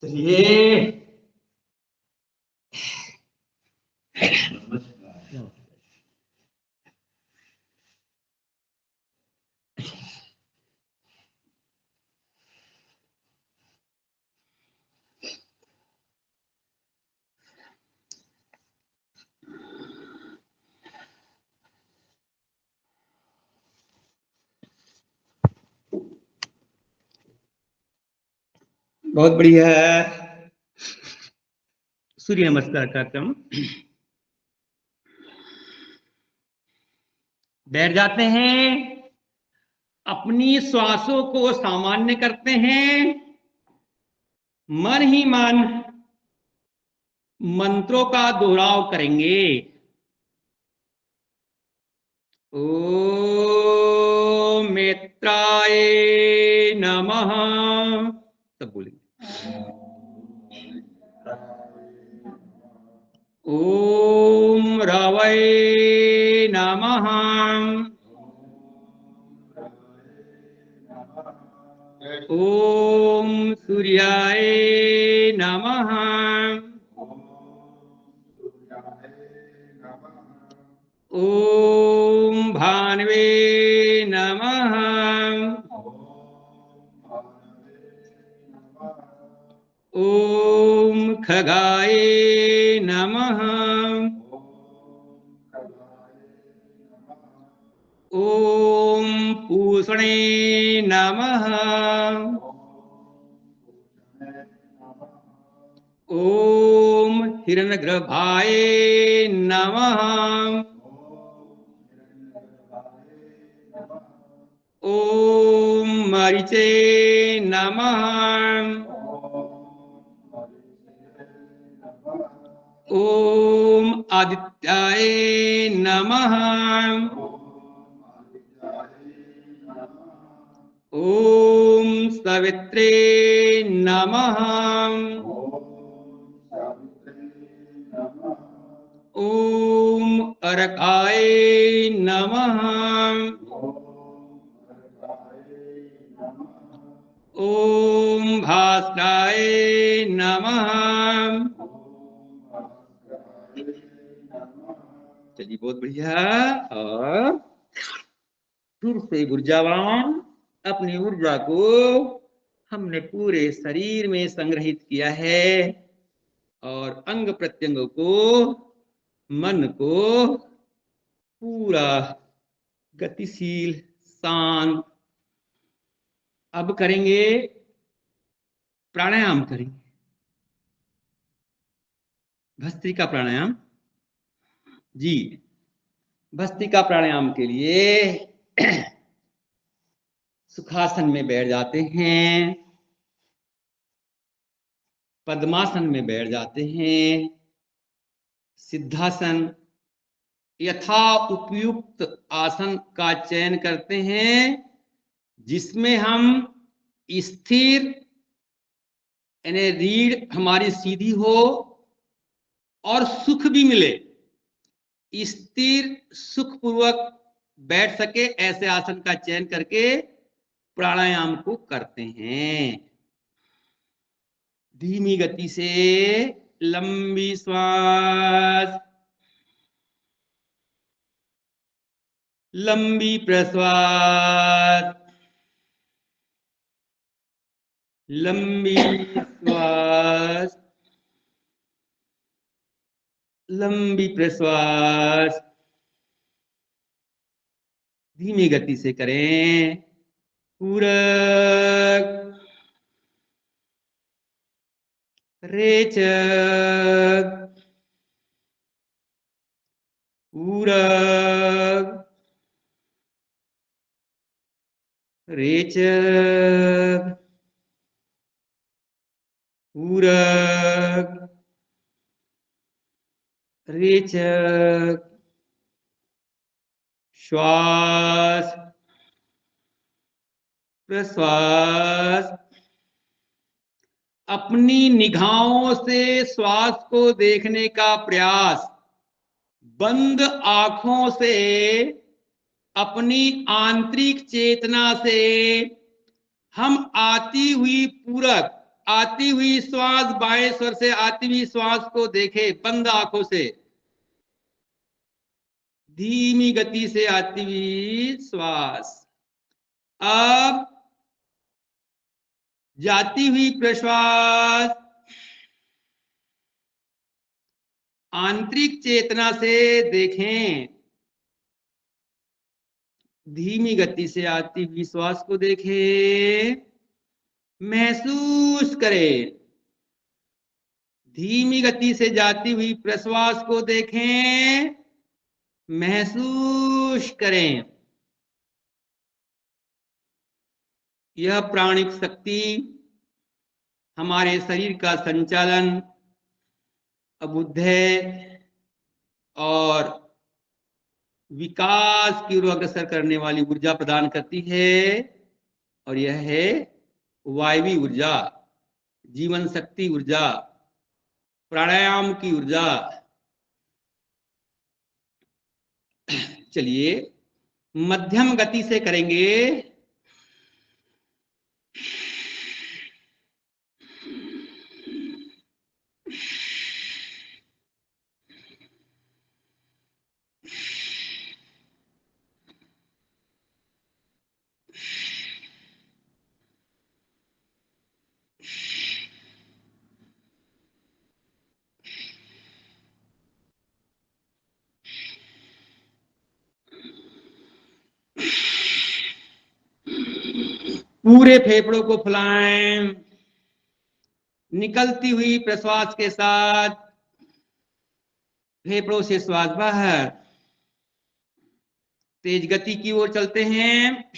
चलिए, बहुत बढ़िया है। सूर्य नमस्कार का क्रम। बैठ जाते हैं, अपनी श्वासों को सामान्य करते हैं, मन ही मन मंत्रों का दोहराव करेंगे। ओम मित्राय नमः, सब बोलेंगे। ओम रवै नमः, ओम सूर्याय नमः, ओम भानवे नमः, ओम खगाय नमः, ओम पूषणे नमः, ओम हिरण्यगर्भाय नमः, ओम मरीचे नमः, ओम आदित्याय नमः। ओम सवित्रे नमः। ओम अर्काय नमः। ओम भास्कराय नमः। चलिए बहुत बढ़िया। और फिर से ऊर्जावान अपनी ऊर्जा को हमने पूरे शरीर में संग्रहित किया है और अंग प्रत्यंग को, मन को पूरा गतिशील, शांत। अब करेंगे प्राणायाम, करेंगे भस्त्रिका प्राणायाम। जी, भस्त्रिका प्राणायाम के लिए सुखासन में बैठ जाते हैं, पद्मासन में बैठ जाते हैं, सिद्धासन यथा उपयुक्त आसन का चयन करते हैं जिसमें हम स्थिर, यानी रीढ़ हमारी सीधी हो और सुख भी मिले, स्थिर सुखपूर्वक बैठ सके, ऐसे आसन का चयन करके प्राणायाम को करते हैं। धीमी गति से लंबी श्वास, लंबी प्रश्वास, लंबी श्वास, लंबी प्रश्वास। धीमी गति से करें। पूरक, रेचक, पूरक, रेचक, पूरक, रेचक। श्वास, प्रश्वास। अपनी निगाहों से श्वास को देखने का प्रयास, बंद आंखों से अपनी आंतरिक चेतना से हम आती हुई पूरक, आती हुई श्वास, बाएं स्वर से आती हुई श्वास को देखें बंद आंखों से। धीमी गति से आती हुई श्वास। अब जाती हुई प्रश्वास आंतरिक चेतना से देखें। धीमी गति से आती हुई श्वास को देखें, महसूस करें। धीमी गति से जाती हुई प्रश्वास को देखें, महसूस करें। यह प्राणिक शक्ति हमारे शरीर का संचालन, अबुद्धय और विकास की ओर अग्रसर करने वाली ऊर्जा प्रदान करती है। और यह है वायवी ऊर्जा, जीवन शक्ति ऊर्जा, प्राणायाम की ऊर्जा। चलिए मध्यम गति से करेंगे। पूरे फेफड़ों को फुलाएं। निकलती हुई प्रश्वास के साथ फेफड़ों से श्वास बाहर। तेज गति की ओर चलते हैं।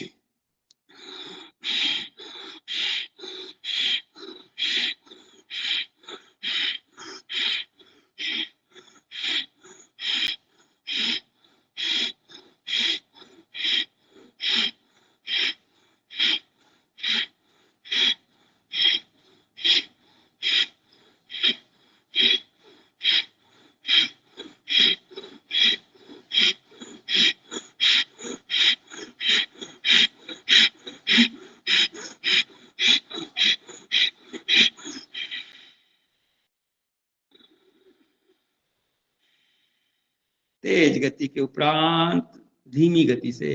तेज गति के उपरांत धीमी गति से।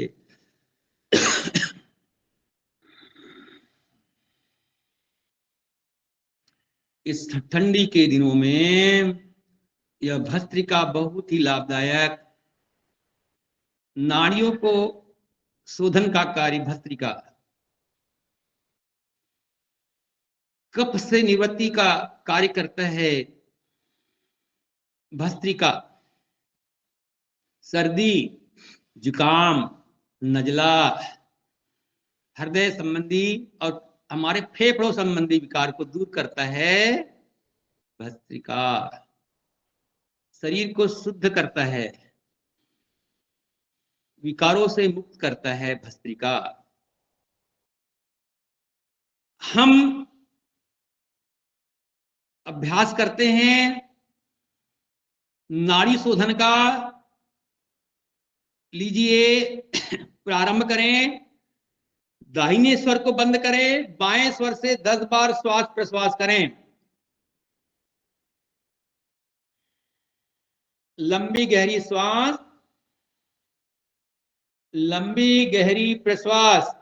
इस ठंडी के दिनों में यह भस्त्रिका बहुत ही लाभदायक, नाड़ियों को शोधन का कार्य भस्त्रिका, कफ से निवृत्ति का कार्य करता है भस्त्रिका। सर्दी, जुकाम, नजला, हृदय संबंधी और हमारे फेफड़ों संबंधी विकार को दूर करता है भस्त्रिका। शरीर को शुद्ध करता है, विकारों से मुक्त करता है भस्त्रिका। हम अभ्यास करते हैं नाड़ी शोधन का। लीजिए, प्रारंभ करें। दाहिने स्वर को बंद करें, बाएं स्वर से 10 बार श्वास प्रश्वास करें। लंबी गहरी श्वास, लंबी गहरी प्रश्वास।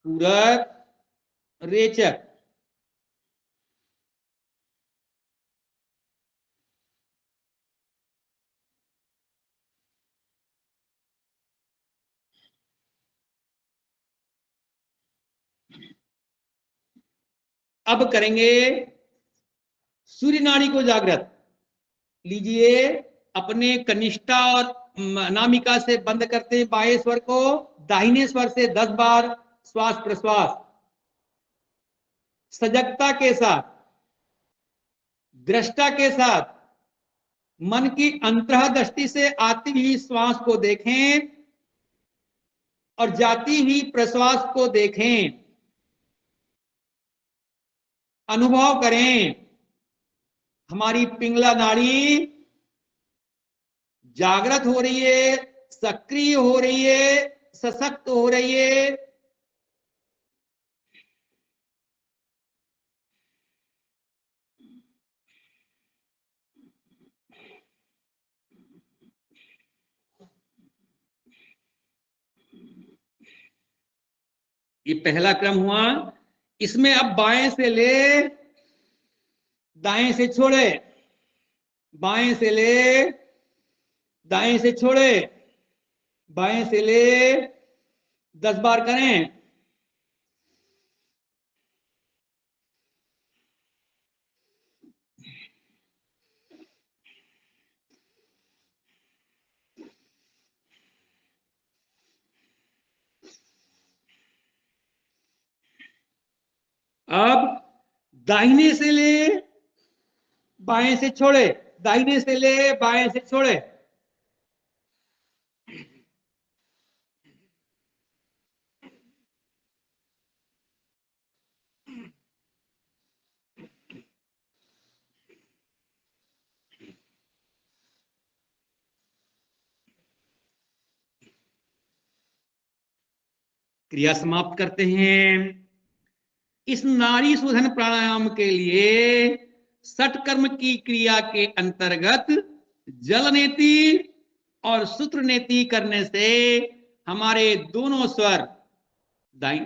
पूरक, रेचक। अब करेंगे सूर्य नाड़ी को जागृत। लीजिए, अपने कनिष्ठा और अनामिका से बंद करते हैं बाएं स्वर को, दाहिने स्वर से 10 बार श्वास प्रश्वास। सजगता के साथ, दृष्टा के साथ, मन की अंतर्दृष्टि से आती हुई श्वास को देखें और जाती हुई प्रश्वास को देखें। अनुभव करें हमारी पिंगला नाड़ी जागृत हो रही है, सक्रिय हो रही है, सशक्त हो रही है। ये पहला क्रम हुआ। इसमें अब बाएं से ले दाएं से छोड़े, बाएं से ले दाएं से छोड़े, बाएं से ले 10 बार करें। अब दाहिने से ले बाएं से छोड़े, दाहिने से ले बाएं से छोड़े। क्रिया समाप्त करते हैं। इस नाड़ी शोधन प्राणायाम के लिए षटकर्म की क्रिया के अंतर्गत जल नेति और सूत्र नेति करने से हमारे दोनों स्वर,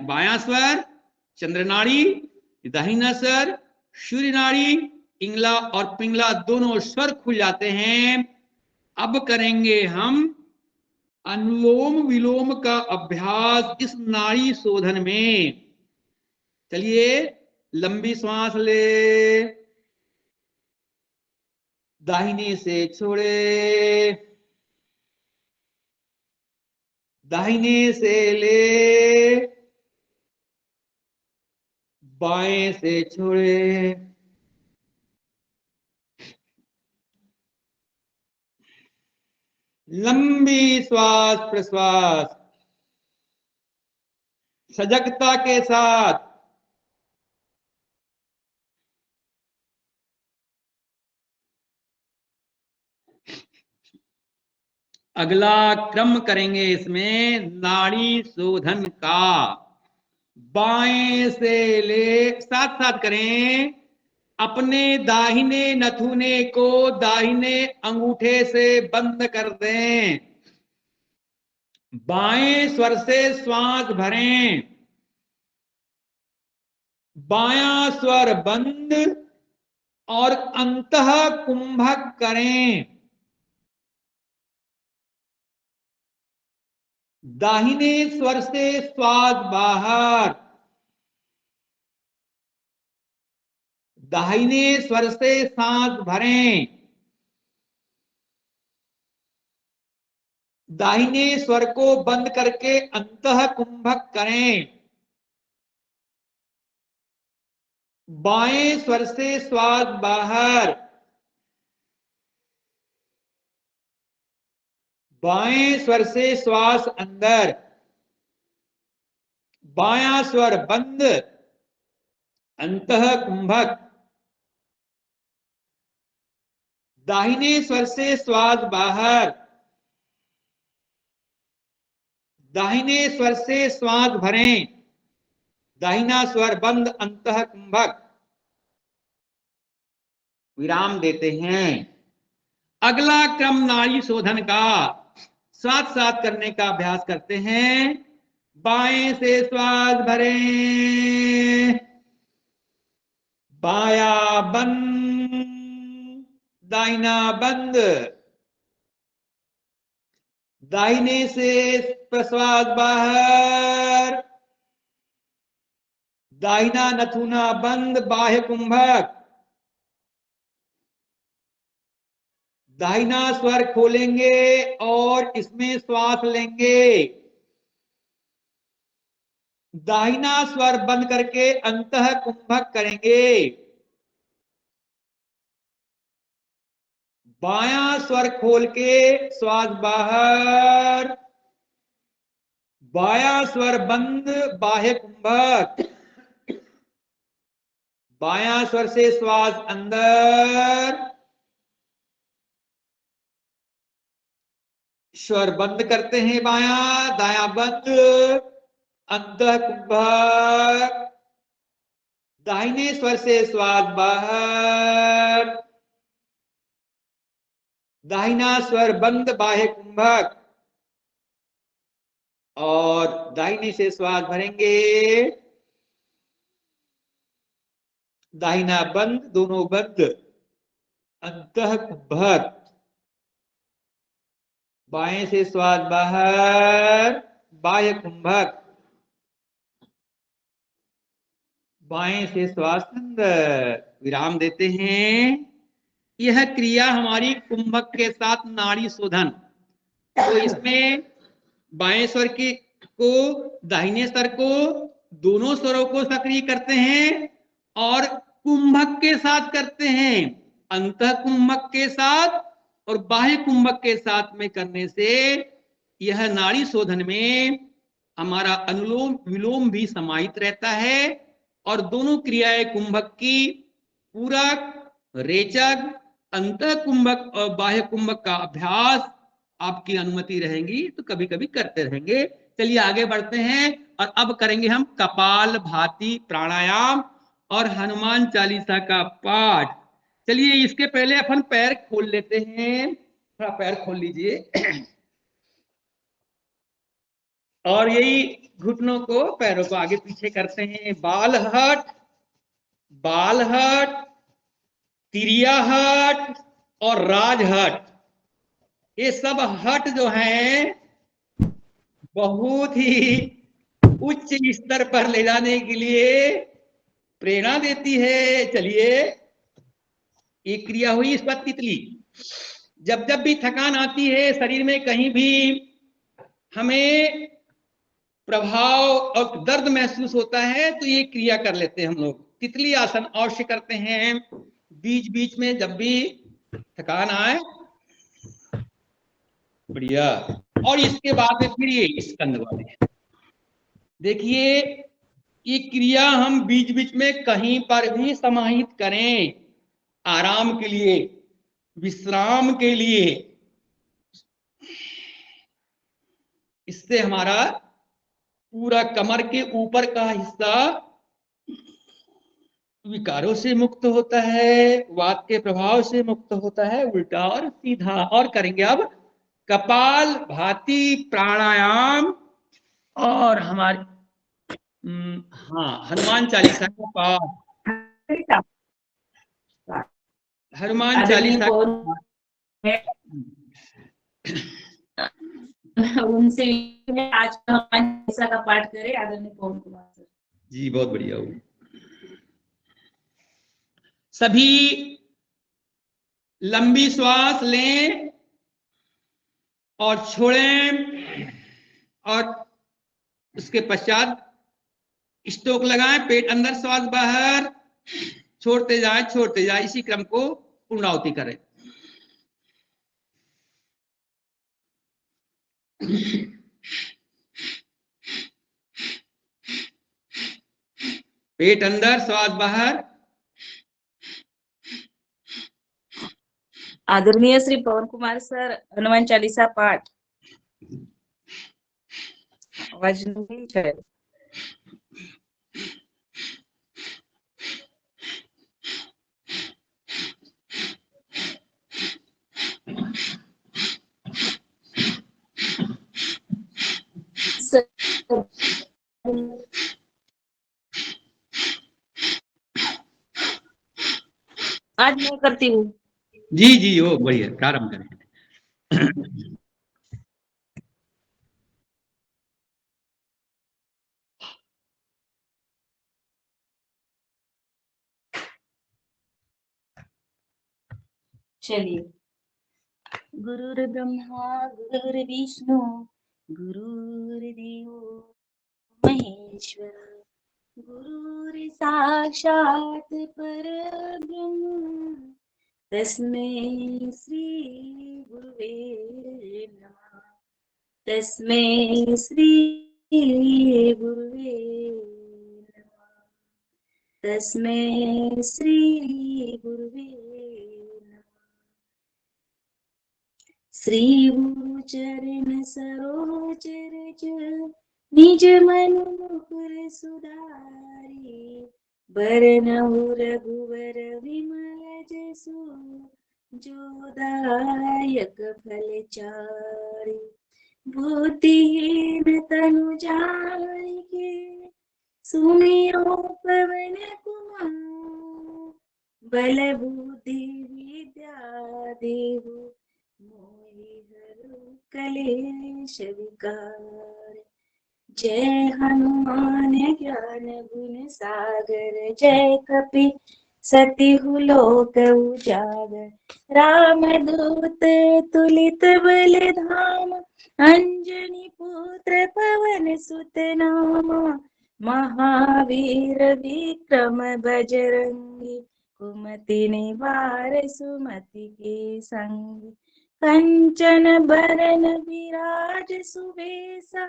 बायां स्वर चंद्र नाड़ी, दाहिना स्वर सूर्य नाड़ी, इंगला और पिंगला दोनों स्वर खुल जाते हैं। अब करेंगे हम अनुलोम विलोम का अभ्यास इस नाड़ी शोधन में। चलिए, लंबी श्वास ले, दाहिने से छोड़े, दाहिने से ले, बाएं से छोड़े। लंबी श्वास प्रश्वास सजगता के साथ। अगला क्रम करेंगे इसमें नाड़ी शोधन का। बाएं से ले, साथ साथ करें, अपने दाहिने नथुने को दाहिने अंगूठे से बंद कर दें। बाएं स्वर से श्वास भरें। बायां स्वर बंद और अंतः कुंभक करें। दाहिने स्वर से श्वास बाहर। दाहिने स्वर से सांस भरें। दाहिने स्वर को बंद करके अंतः कुंभक करें। बाएं स्वर से श्वास बाहर। बाएं स्वर से श्वास अंदर। बायां स्वर बंद, अंतः कुंभक। दाहिने स्वर से श्वास बाहर। दाहिने स्वर से श्वास भरें। दाहिना स्वर बंद, अंतः कुंभक। विराम देते हैं। अगला क्रम नाड़ी शोधन का साथ साथ करने का अभ्यास करते हैं। बाएं से श्वास भरें। बाया बंद, दाहिना बंद। दाहिने से प्रश्वास बाहर। दाहिना नथुना बंद, बाह्य कुंभक। दाहिना स्वर खोलेंगे और इसमें श्वास लेंगे। दाहिना स्वर बंद करके अंतः कुंभक करेंगे। बायां स्वर खोल के श्वास बाहर। बायां स्वर बंद, बाह्य कुंभक। बायां स्वर से श्वास अंदर। स्वर बंद करते हैं बायां, दायां बंद, अंतः कुंभक। दाहिने स्वर से श्वास बाहर। दाहिना स्वर बंद, बाह्य कुंभक। और दाहिने से श्वास भरेंगे। दाहिना बंद, दोनों बंद, अंतः कुंभक। बाएं से श्वास बाहर, बाह्य कुंभक। बाएं से श्वास अंदर। विराम देते हैं। यह क्रिया हमारी कुंभक के साथ नाड़ी शोधन। तो इसमें बाएं स्वर को, दाहिने स्वर को, दोनों स्वरों को सक्रिय करते हैं और कुंभक के साथ करते हैं। अंतः कुंभक के साथ और बाह्य कुंभक के साथ में करने से यह नाड़ी शोधन में हमारा अनुलोम विलोम भी समाहित रहता है और दोनों क्रियाएं कुंभक की पूरक, रेचक, अंतः कुंभक और बाह्य कुंभक का अभ्यास आपकी अनुमति रहेंगी तो कभी कभी करते रहेंगे। चलिए आगे बढ़ते हैं और अब करेंगे हम कपाल भाती प्राणायाम और हनुमान चालीसा का पाठ। चलिए इसके पहले अपन पैर खोल लेते हैं। थोड़ा पैर खोल लीजिए और यही घुटनों को, पैरों को आगे पीछे करते हैं। बाल हट, बाल हट, तिरिया हट और राज हट। ये सब हट जो हैं बहुत ही उच्च स्तर पर ले जाने के लिए प्रेरणा देती है। चलिए एक क्रिया हुई इस पर तितली। जब जब भी थकान आती है शरीर में, कहीं भी हमें प्रभाव और दर्द महसूस होता है तो ये क्रिया कर लेते हैं हम लोग। तितली आसन अवश्य करते हैं बीच बीच में जब भी थकान आए। बढ़िया। और इसके बाद में फिर ये स्कंद वाले। देखिए ये क्रिया हम बीच बीच में कहीं पर भी समाहित करें, आराम के लिए, विश्राम के लिए। इससे हमारा पूरा कमर के ऊपर का हिस्सा विकारों से मुक्त होता है, वात के प्रभाव से मुक्त होता है, उल्टा और सीधा। और करेंगे अब कपाल भाती प्राणायाम। और हमारे हाँ, हनुमान चालीसा का पाठ, हनुमान आदरणीय चालीसा पवन का उनसे आज हनुमान चालीसा का पाठ करें आदरणीय पवन कुमार सर। जी बहुत बढ़िया हो। सभी लंबी श्वास लें और छोड़ें, और उसके पश्चात स्टोक लगाएं, पेट अंदर श्वास बाहर, छोड़ते जाए, इसी क्रम को पूर्णाहुति करें। पेट अंदर श्वास बाहर। आदरणीय श्री पवन कुमार सर, हनुमान चालीसा पाठ। आवाज नहीं है। आज मैं करती हूँ। जी हो बढ़िया, प्रारंभ करें। चलिए। गुरुर्ब्रह्मा गुरुर्विष्णु गुरुर्देवो महेश्वर, गुरुर् साक्षात् परब्रह्म, तस्मै श्री गुरुवे नमः। तस्मै श्री गुरुवे नमः। तस्मै श्री गुरुवे नमः। श्री गुरु चरण सरोज रज, निज मन मुकुर सुधारी, बरनहु रघुवर विमल जसु, जो दायक फल चारि। बुद्धिहीन तनु जानिके, सुमिरो पवन कुमार। बल बुद्धि विद्या देहु, मोहि हरहु कलेश विकार। जय हनुमान ज्ञान गुण सागर, जय कपि सतिहु लोक उजागर। रामदूत तुलित बल धाम, अंजनी पुत्र पवन सुत नामा। महावीर विक्रम बजरंगी, कुमति निवार सुमति के संगी। कंचन बरन विराज सुबेसा,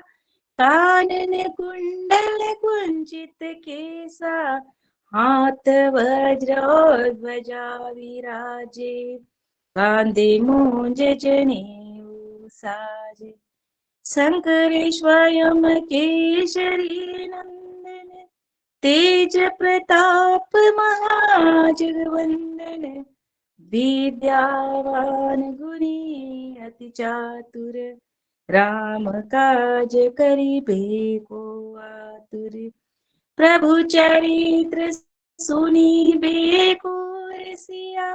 कानन कुंडल कुंचित केसा। हाथ वज्र और ध्वजा विराजे, कांधे मूंज जनेऊ साजे। शंकर स्वयं केसरी नंदन, तेज प्रताप महाजगवंदन। विद्यावान गुणी अति चातुर, राम काज करिबे को आतुर। प्रभु चरित्र सुनिबे को रसिया,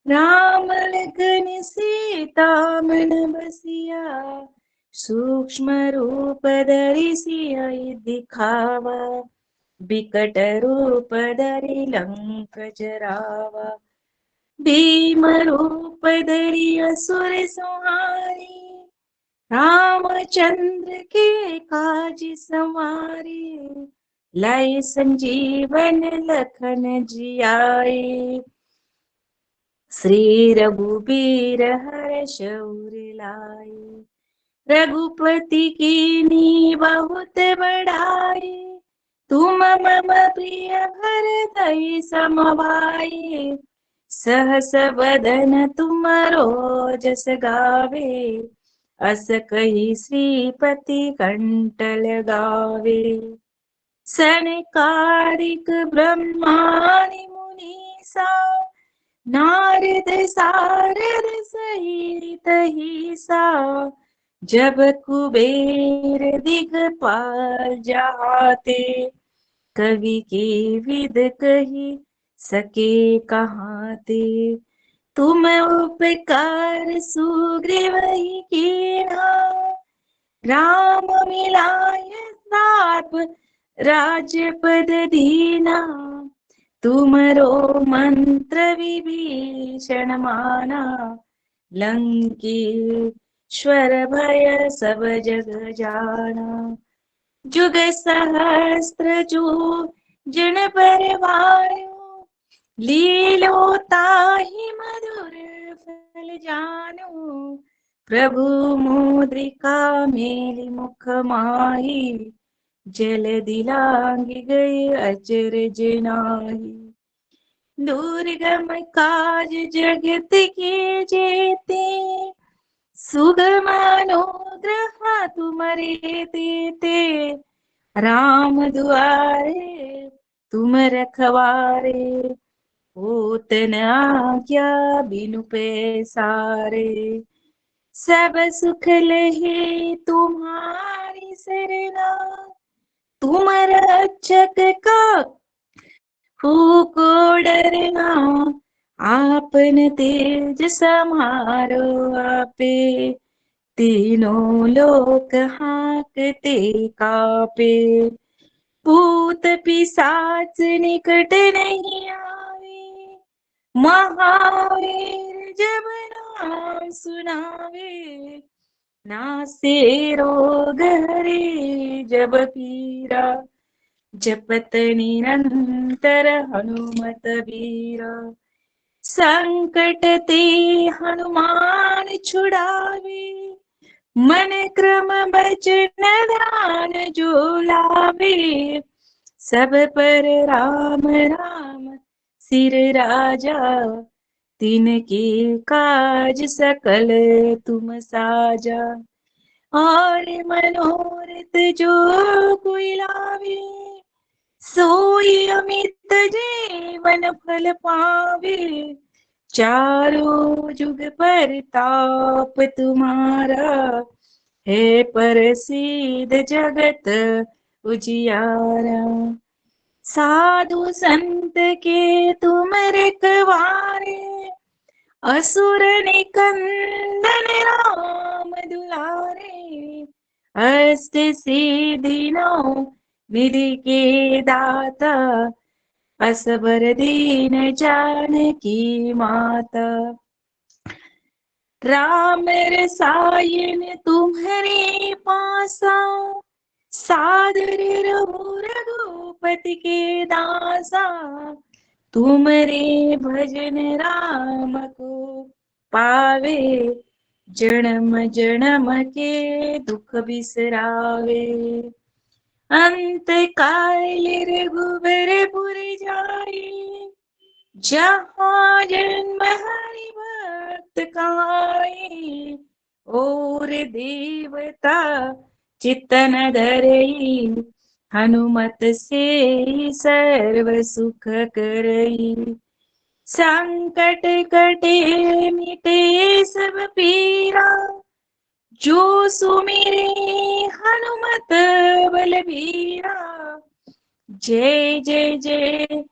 राम लखन सीता मन बसिया। सूक्ष्म रूप धरि सियहि दिखावा, बिकट रूप धरि लंक जरावा। भीम रूप धरि असुर संहारी, रामचंद्र के काज संवारे। लय संजीवन लखन जियाए, श्री रघुबीर हर्ष उर लाए। रघुपति कीन्ही बहुत बड़ाई, तुम मम प्रिय भरतहि समभाई। सहस बदन तुमरो जस गावे, अस कहि श्रीपति कंठ लगावे। सनकादिक ब्रह्माणि मुनीसा नारद सारद सहित ईसा जब कुबेर दिगपाल जाते कवि के विद कही सके कहाते तुम उपकार सुग्रीव ही कीना राम मिलाय साप राजपद दीना तुमरो मंत्र विभीषण माना लंकेश्वर भय सब जग जाना जुग सहस्त्र जो जन परवारो लीलो ताहि मधुर फल जानो प्रभु मुद्रिका मेली मुख माही जल दिलांग गए अचरज नाही दुर्गम काज जगत के जेते सुगम अनुग्रह तुम्हारे देते राम दुआरे तुम रखवारे होत न आज्ञा बिनु पैसारे सब सुख लहे तुम्हारी सरना तुम रक्षक का को डरना आपन तेज समारो आपे तीनों लोक हाकते कापे भूत पिशाच निकट नहीं आवे महावीर जब नाम सुनावे नासे रोग हरे जब पीरा जपत निरंतर हनुमत वीरा संकट ते हनुमान छुड़ावे मन क्रम बचन ध्यान जो लावे सब पर राम राम सिर राजा तिनके काज सकल तुम साजा और मनोरथ जो कोई लावे सोई अमित जीवन फल पावे चारों जुग पर ताप तुम्हारा है प्रसिद्ध जगत उजियारा साधु संत के तुम रखवारे असुर निकंदन राम दुलारे अष्ट सिद्धि नौ निधि के दाता असबर दीन जानकी माता राम रसायन तुम्हारे पासा सादर रहो रघुपति के दासा तुमरे भजन राम को पावे जन्म जन्म के दुख बिसरावे अंत काल रघुबरपुर जाए जहाँ जन्म हरि भक्त कहाए और देवता चित्तन धरई हनुमत से सर्व सुख करई संकट कटे मिटे सब पीरा जो सुमिरे हनुमत बलबीरा जय जय जय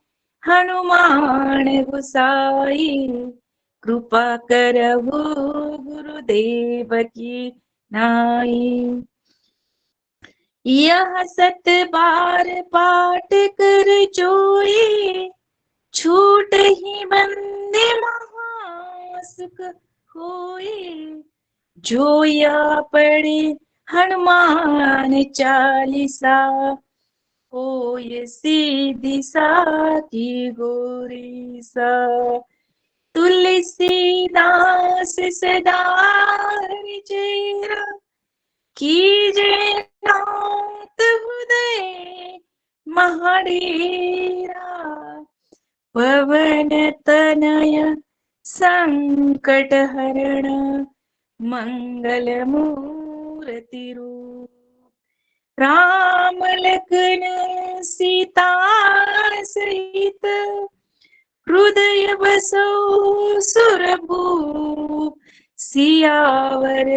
हनुमान गोसाई कृपा करहु गुरुदेव की नाई यह सत बार पाठ कर जोई छूट ही बंदे महासुख होई जो या पढ़े हनुमान चालीसा होय सीधी साकी गोरी सा तुलसीदास सदा चेरा कीजे नाथ हृदय महाडेरा पवन तनय संकट हरण मंगल मूर्ति रूप राम लखन सीता सहित हृदय बसो सुरभूप। सियावर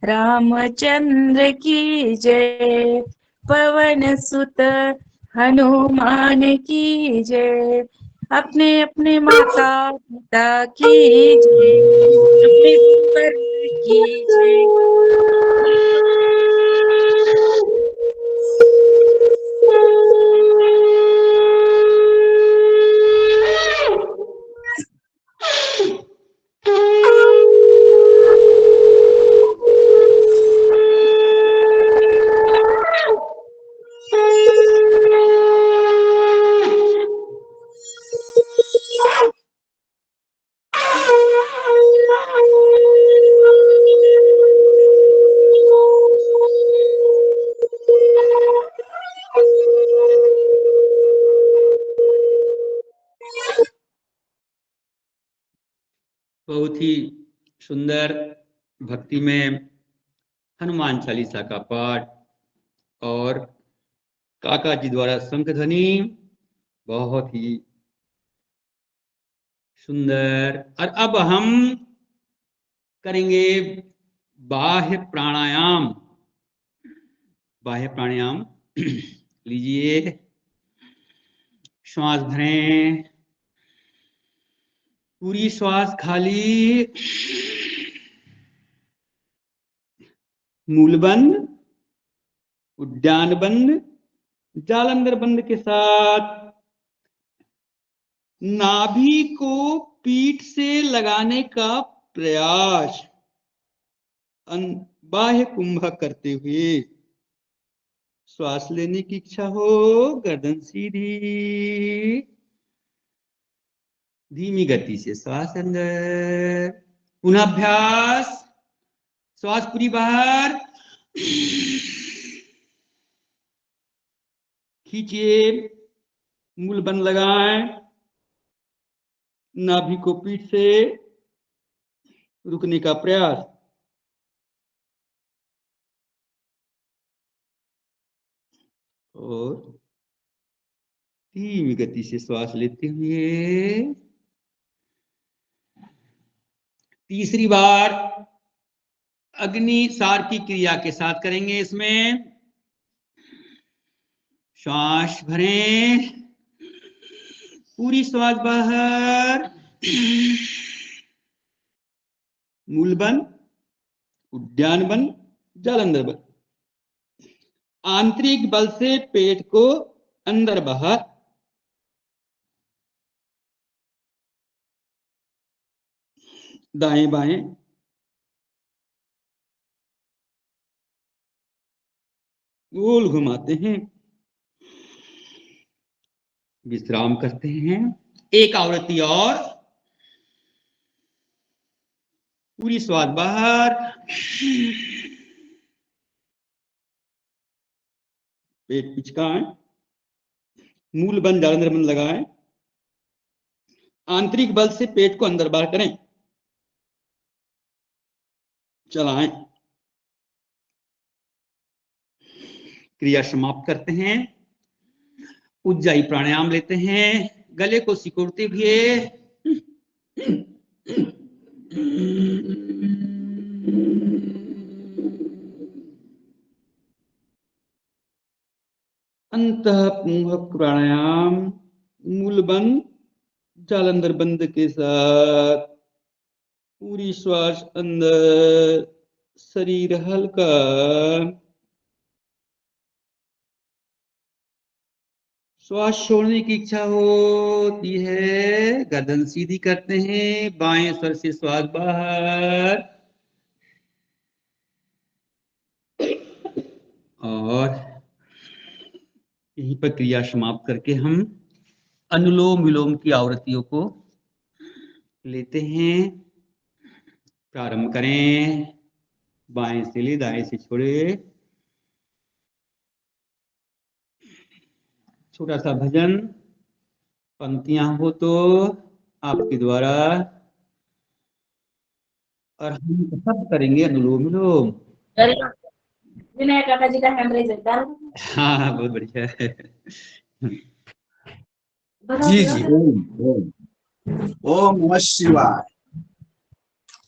रामचंद्र की जय, पवन सुत हनुमान की जय। अपने अपने माता पिता की जय, अपने गुरुवर की जय। बहुत ही सुंदर भक्ति में हनुमान चालीसा का पाठ और काका जी द्वारा शंख ध्वनि, बहुत ही सुंदर। और अब हम करेंगे बाह्य प्राणायाम। बाह्य प्राणायाम लीजिए, श्वास भरें, पूरी श्वास खाली, मूल बंद, उद्यान बंद, जालंधर बंद के साथ नाभि को पीठ से लगाने का प्रयास, बाह्य कुंभक करते हुए। श्वास लेने की इच्छा हो, गर्दन सीधी, धीमी गति से श्वास अंदर। पुनः अभ्यास, श्वास पूरी बाहर, खींचिए, मूल बंद लगाएं, नाभि को पीठ से रुकने का प्रयास। और धीमी गति से श्वास लेते हुए तीसरी बार अग्निसार की क्रिया के साथ करेंगे। इसमें श्वास भरें, पूरी श्वास बाहर, मूल बंद, उद्यान बंद, जालंधर बंद। आंतरिक बल से पेट को अंदर बाहर, दाएं बाएं, गोल घुमाते हैं, विश्राम करते हैं। एक आवृत्ति और, पूरी श्वास बाहर, पेट पिचकाएं, मूल बंद, जालंधर बंद लगाएं, आंतरिक बल से पेट को अंदर बाहर करें, चलाएं। क्रिया समाप्त करते हैं। उज्जाई प्राणायाम लेते हैं, गले को सिकुड़ते हुए अंतः पुंभक प्राणायाम, मूल बंद, जालंधर बंद के साथ, पूरी श्वास अंदर, शरीर हल्का, श्वास छोड़ने की इच्छा होती है, गर्दन सीधी करते हैं, बाएं स्वर से श्वास बाहर, और यहीं पर क्रिया समाप्त करके हम अनुलोम विलोम की आवृत्तियों को लेते हैं। प्रारंभ करें, बाएं से ले दाएं से छोड़े। छोटा सा भजन, पंक्तियां हो तो आपके द्वारा, और हम सब करेंगे अनुलोम विलोम। विनय काका जी का हैंड रेज है। हाँ बहुत बढ़िया है। जी जी। ओम ओम नमः शिवाय।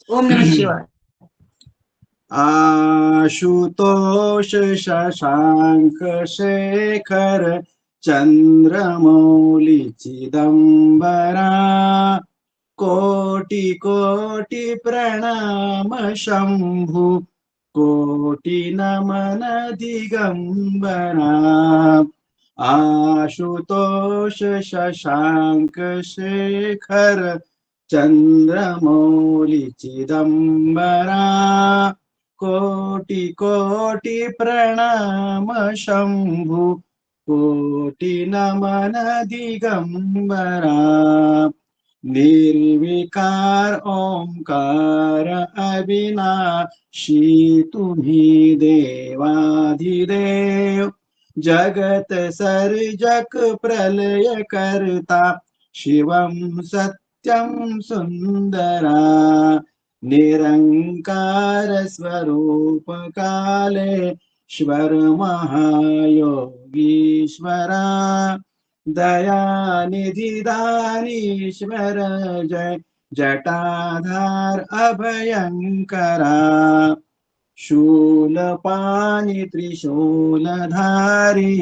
ओम नमः शिवाय। आशुतोष शशांक शेखर चंद्रमौली चिदंबरा कोटि कोटि प्रणाम शंभु कोटि नमन दिगंबरा आशुतोष शशांक शेखर चंद्रमौली चिदंबरा कोटि कोटि प्रणाम शंभु कोटि नमन दिगंबरा निर्विकार ओंकार अविनाशी तुम्ही देवाधिदेव जगत सर्जक प्रलय करता शिवं सत्यं सुंदरा निरंकार स्वरूप कालेश्वर महायोगीश्वरा दयानिधि दानीश्वर जय जटाधार अभयंकरा शूलपाणि त्रिशूलधारी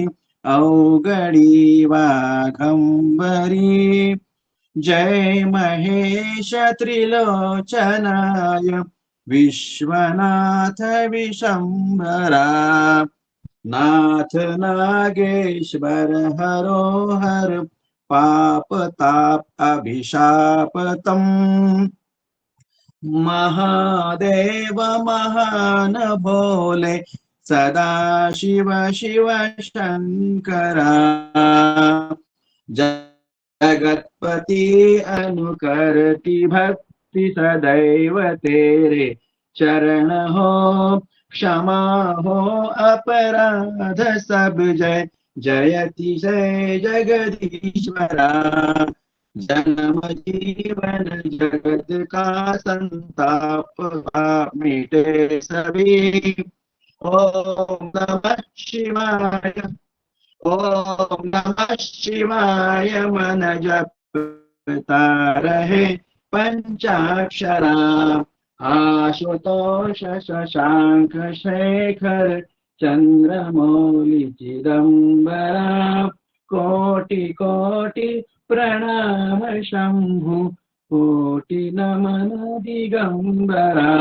अवगणी वाघंबरी जय महेश त्रिलोचनाय विश्वनाथ विशंभरा नाथ नागेश्वर हरोहर पाप ताप अभिशापतम महादेव महान भोले सदा शिव शिव शंकरा जगतपति अनुकरति भक्ति सदैव तेरे चरण हो क्षमा हो अपराध सब जय जयति जय जगदीश्वरा जन्म जीवन जगत का संताप मिटे सभी ओम नमः शिवाय ओम नमः शिवाय मन जपता रहे पंचाक्षरा आशुतोष शशांक शेखर चंद्रमौली चिदंबरा कोटि कोटि प्रणाम शंभु कोटि नमन दिगंबरा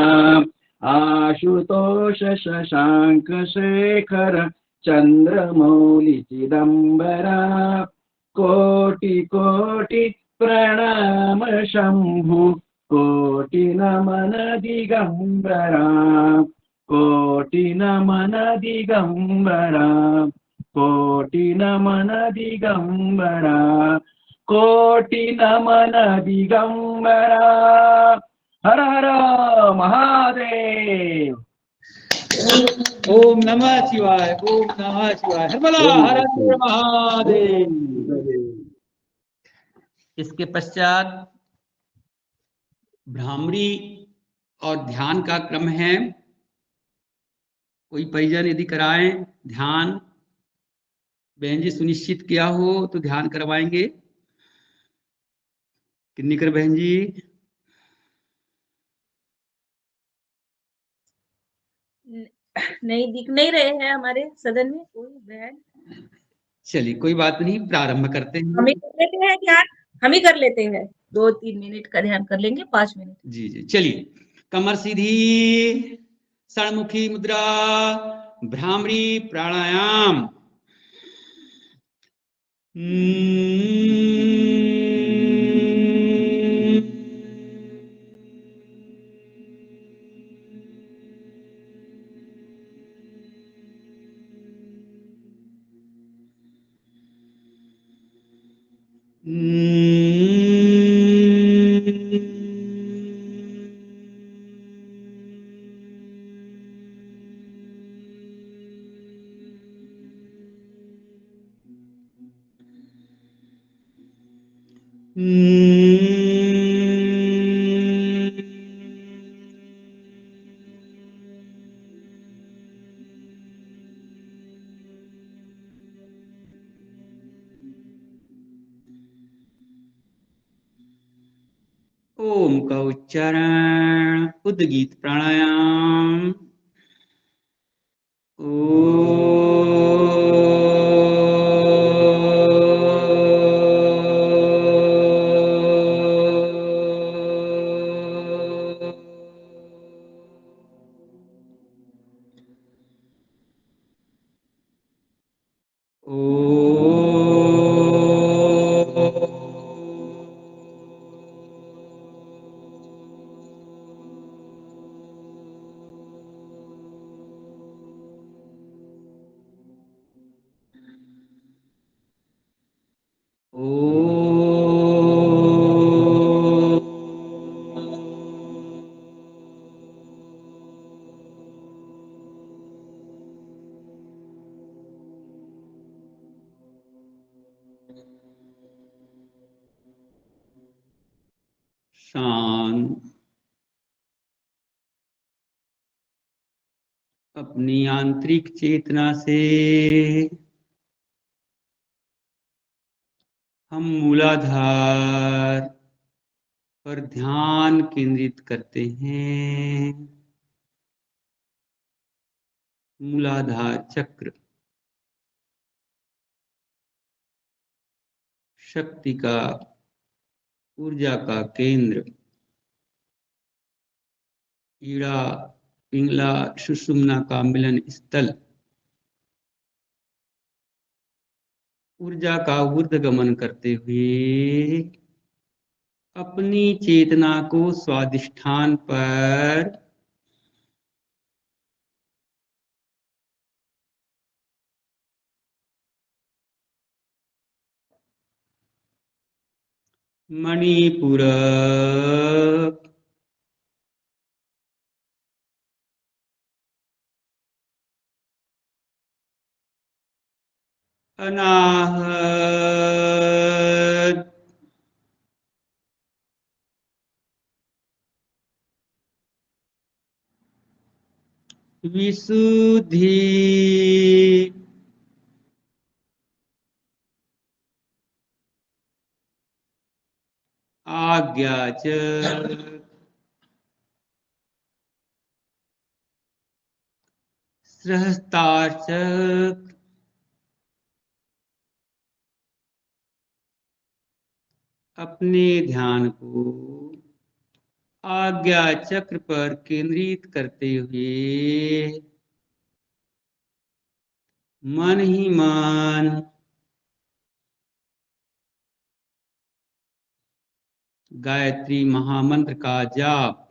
आशुतोष शशांक शेखर चंद्रमौली चिदंबरा कोटि कोटि प्रणाम शंभु कोटि नमन दिगंबरा कोटि नमन दिगंबरा कोटि नमन दिगंबरा कोटि नमन दिगंबरा हर हर महादेव। ओम नमः शिवाय। ओम नमः शिवाय। हर बोला हर हर महादेव। इसके पश्चात भ्रामरी और ध्यान का क्रम है। कोई परिजन यदि कराएं ध्यान, बहन जी सुनिश्चित किया हो तो ध्यान करवाएंगे। किन्नीकर बहन जी। नहीं दिख नहीं रहे हैं हमारे सदन में कोई बहन। चलिए कोई बात नहीं, प्रारंभ करते हैं। हम ही कर लेते हैं ध्यान, हम ही कर लेते हैं। 2-3 मिनट का ध्यान कर लेंगे, 5 मिनट। जी जी चलिए। कमर सीधी, षणमुखी मुद्रा, भ्रामरी प्राणायाम। ओम का उच्चारण उद्गीत प्राणायाम। शांत अपनी आंतरिक चेतना से हम मूलाधार पर ध्यान केंद्रित करते हैं। मूलाधार चक्र शक्ति का, ऊर्जा का केंद्र, ईड़ा पिंगला सुषुम्ना का मिलन स्थल, ऊर्जा का ऊर्ध्वगमन करते हुए अपनी चेतना को स्वादिष्ठान पर मणिपुर अनाहत विशुद्धि आज्ञाचक सहस्ताचक अपने ध्यान को आज्ञा चक्र पर केंद्रित करते हुए मन ही मन गायत्री महामंत्र का जाप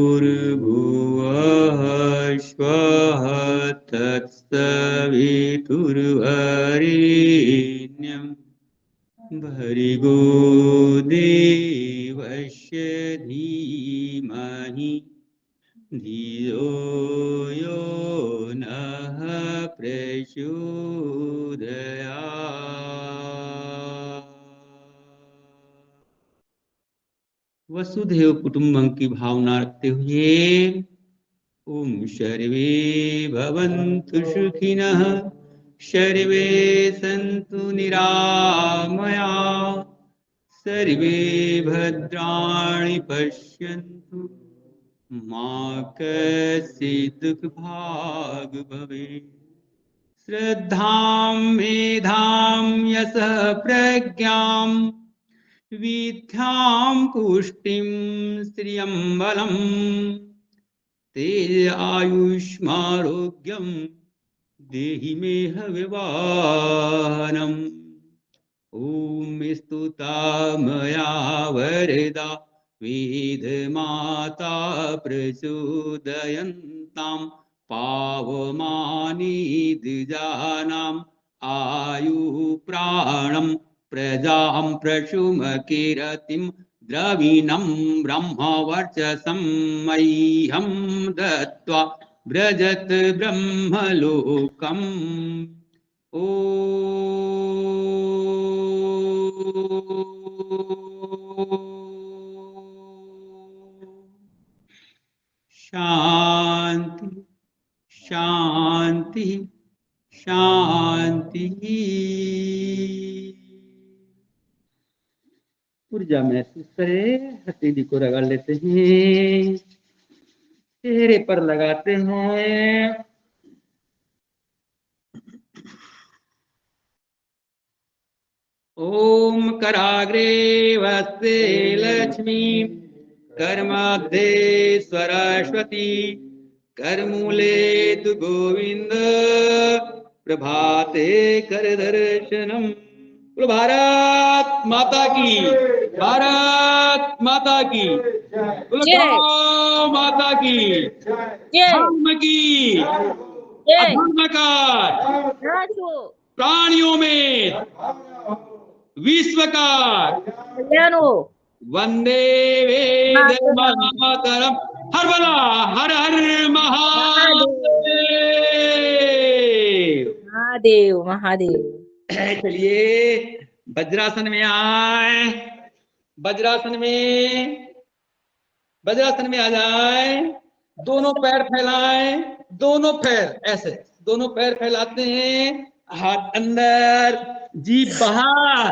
भूर्भुवः स्वः तत्सवितुर्वरेण्यं भर्गो देवस्य धीमहि धियो यो नः प्रचोदया। वसुधैव कुटुंबकम की भावना रखते हुए ओम सर्वे भवन्तु सुखिनः सर्वे सन्तु निरामया सर्वे भद्राणि पश्यन्तु मा कश्चित् दुःखभाग् भवेत्। श्रद्धां मेधां यशः प्रज्ञां विद्यां पुष्टिं श्रियं बलं तेज आयुष्मारोग्यं देहि मे हविवाहनम्। ॐ स्तुता मया वरदा वेदमाता प्रचोदयन्तां पावमानि द्विजानाम् आयुप्राणं प्रजां प्रशुमकीरतिं द्रविणं ब्रह्मवर्चसं मह्यं दत्त्वा व्रजत ब्रह्मलोकम्। शांति शांति शांति। ऊर्जा महसूस करें, हथेली को रगड़ लेते हैं, चेहरे पर लगाते हैं। ओम कराग्रे वस्ते लक्ष्मी कर्मध्ये सरस्वती करमूले तु गोविंद प्रभाते कर दर्शनम। भारत माता की, भारत माता की, गौ माता की, धर्म की, अधर्म का प्राणियों में विश्व का वंदे वेद मातरम। हर बला हर हर महादेव महादेव महादेव। चलिए वज्रासन में आए, वज्रासन में आ जाए। दोनों पैर फैलाएं, दोनों पैर ऐसे, दोनों पैर फैलाते हैं, हाथ अंदर जीभ बाहर।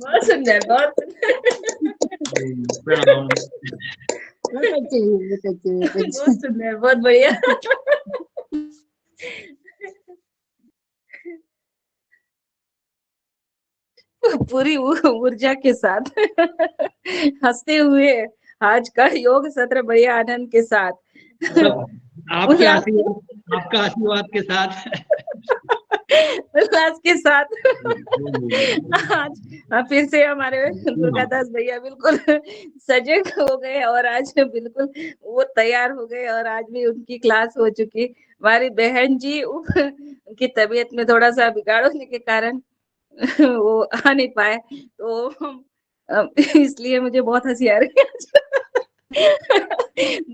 बहुत सुंदर, बहुत सुंदर, बहुत बढ़िया। पूरी ऊर्जा के साथ हंसते हुए आज का योग सत्र बढ़िया आनंद के साथ, आपका आशीर्वाद के साथ, उल्लास के साथ आज फिर से हमारे दुर्गादास भैया बिल्कुल सजग हो गए और आज बिल्कुल वो तैयार हो गए और आज भी उनकी क्लास हो चुकी। हमारी बहन जी उनकी तबीयत में थोड़ा सा बिगाड़ होने के कारण वो आ नहीं पाए, तो इसलिए मुझे बहुत हंसी आ रही है।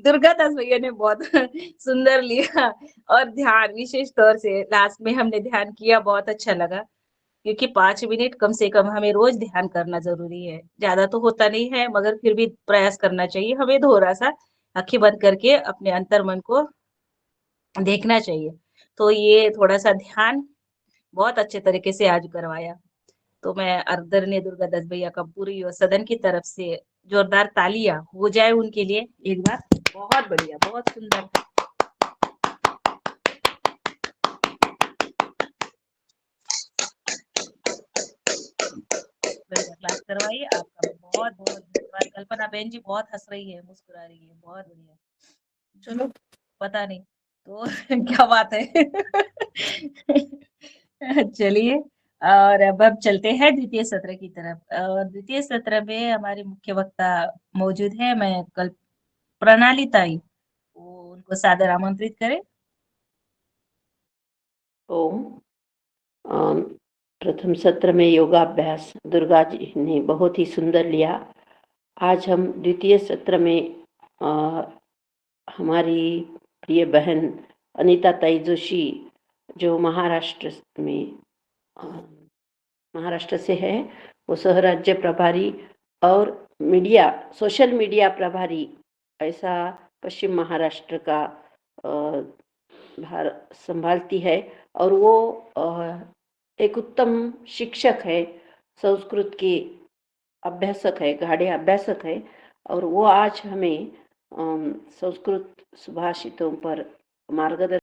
दुर्गादास भैया ने बहुत सुंदर लिया और ध्यान विशेष तौर से लास्ट में हमने ध्यान किया, बहुत अच्छा लगा, क्योंकि 5 मिनट कम से कम हमें रोज ध्यान करना जरूरी है। ज्यादा तो होता नहीं है मगर फिर भी प्रयास करना चाहिए। हमें थोड़ा सा आंखें बंद करके अपने अंतर मन को देखना चाहिए। तो ये थोड़ा सा ध्यान बहुत अच्छे तरीके से आज करवाया। तो मैं आदरणीय दुर्गादास भैया का पूरी सदन की तरफ से जोरदार तालियां हो जाए उनके लिए एक बार। बहुत बढ़िया, बहुत सुंदर। बढ़िया क्लास करवाइए, आपका बहुत बहुत धन्यवाद। कल्पना बहन जी बहुत हंस रही है, मुस्कुरा रही है, बहुत बढ़िया। चलो, पता नहीं तो क्या बात है। चलिए, और अब हम चलते हैं द्वितीय सत्र की तरफ। द्वितीय सत्र में हमारे मुख्य वक्ता मौजूद है। मैं कल प्रणाली ताई, वो उनको सादर आमंत्रित करें। ओम। अम, प्रथम सत्र में योगाभ्यास दुर्गा जी ने बहुत ही सुंदर लिया। आज हम द्वितीय सत्र में हमारी प्रिय बहन अनीता ताई जोशी, जो महाराष्ट्र से है, वो सह राज्य प्रभारी और मीडिया, सोशल मीडिया प्रभारी, ऐसा पश्चिम महाराष्ट्र का भार संभालती है। और वो एक उत्तम शिक्षक है, संस्कृत की अभ्यासक है, गाढ़े अभ्यासक है। और वो आज हमें संस्कृत सुभाषितों पर मार्गदर्शन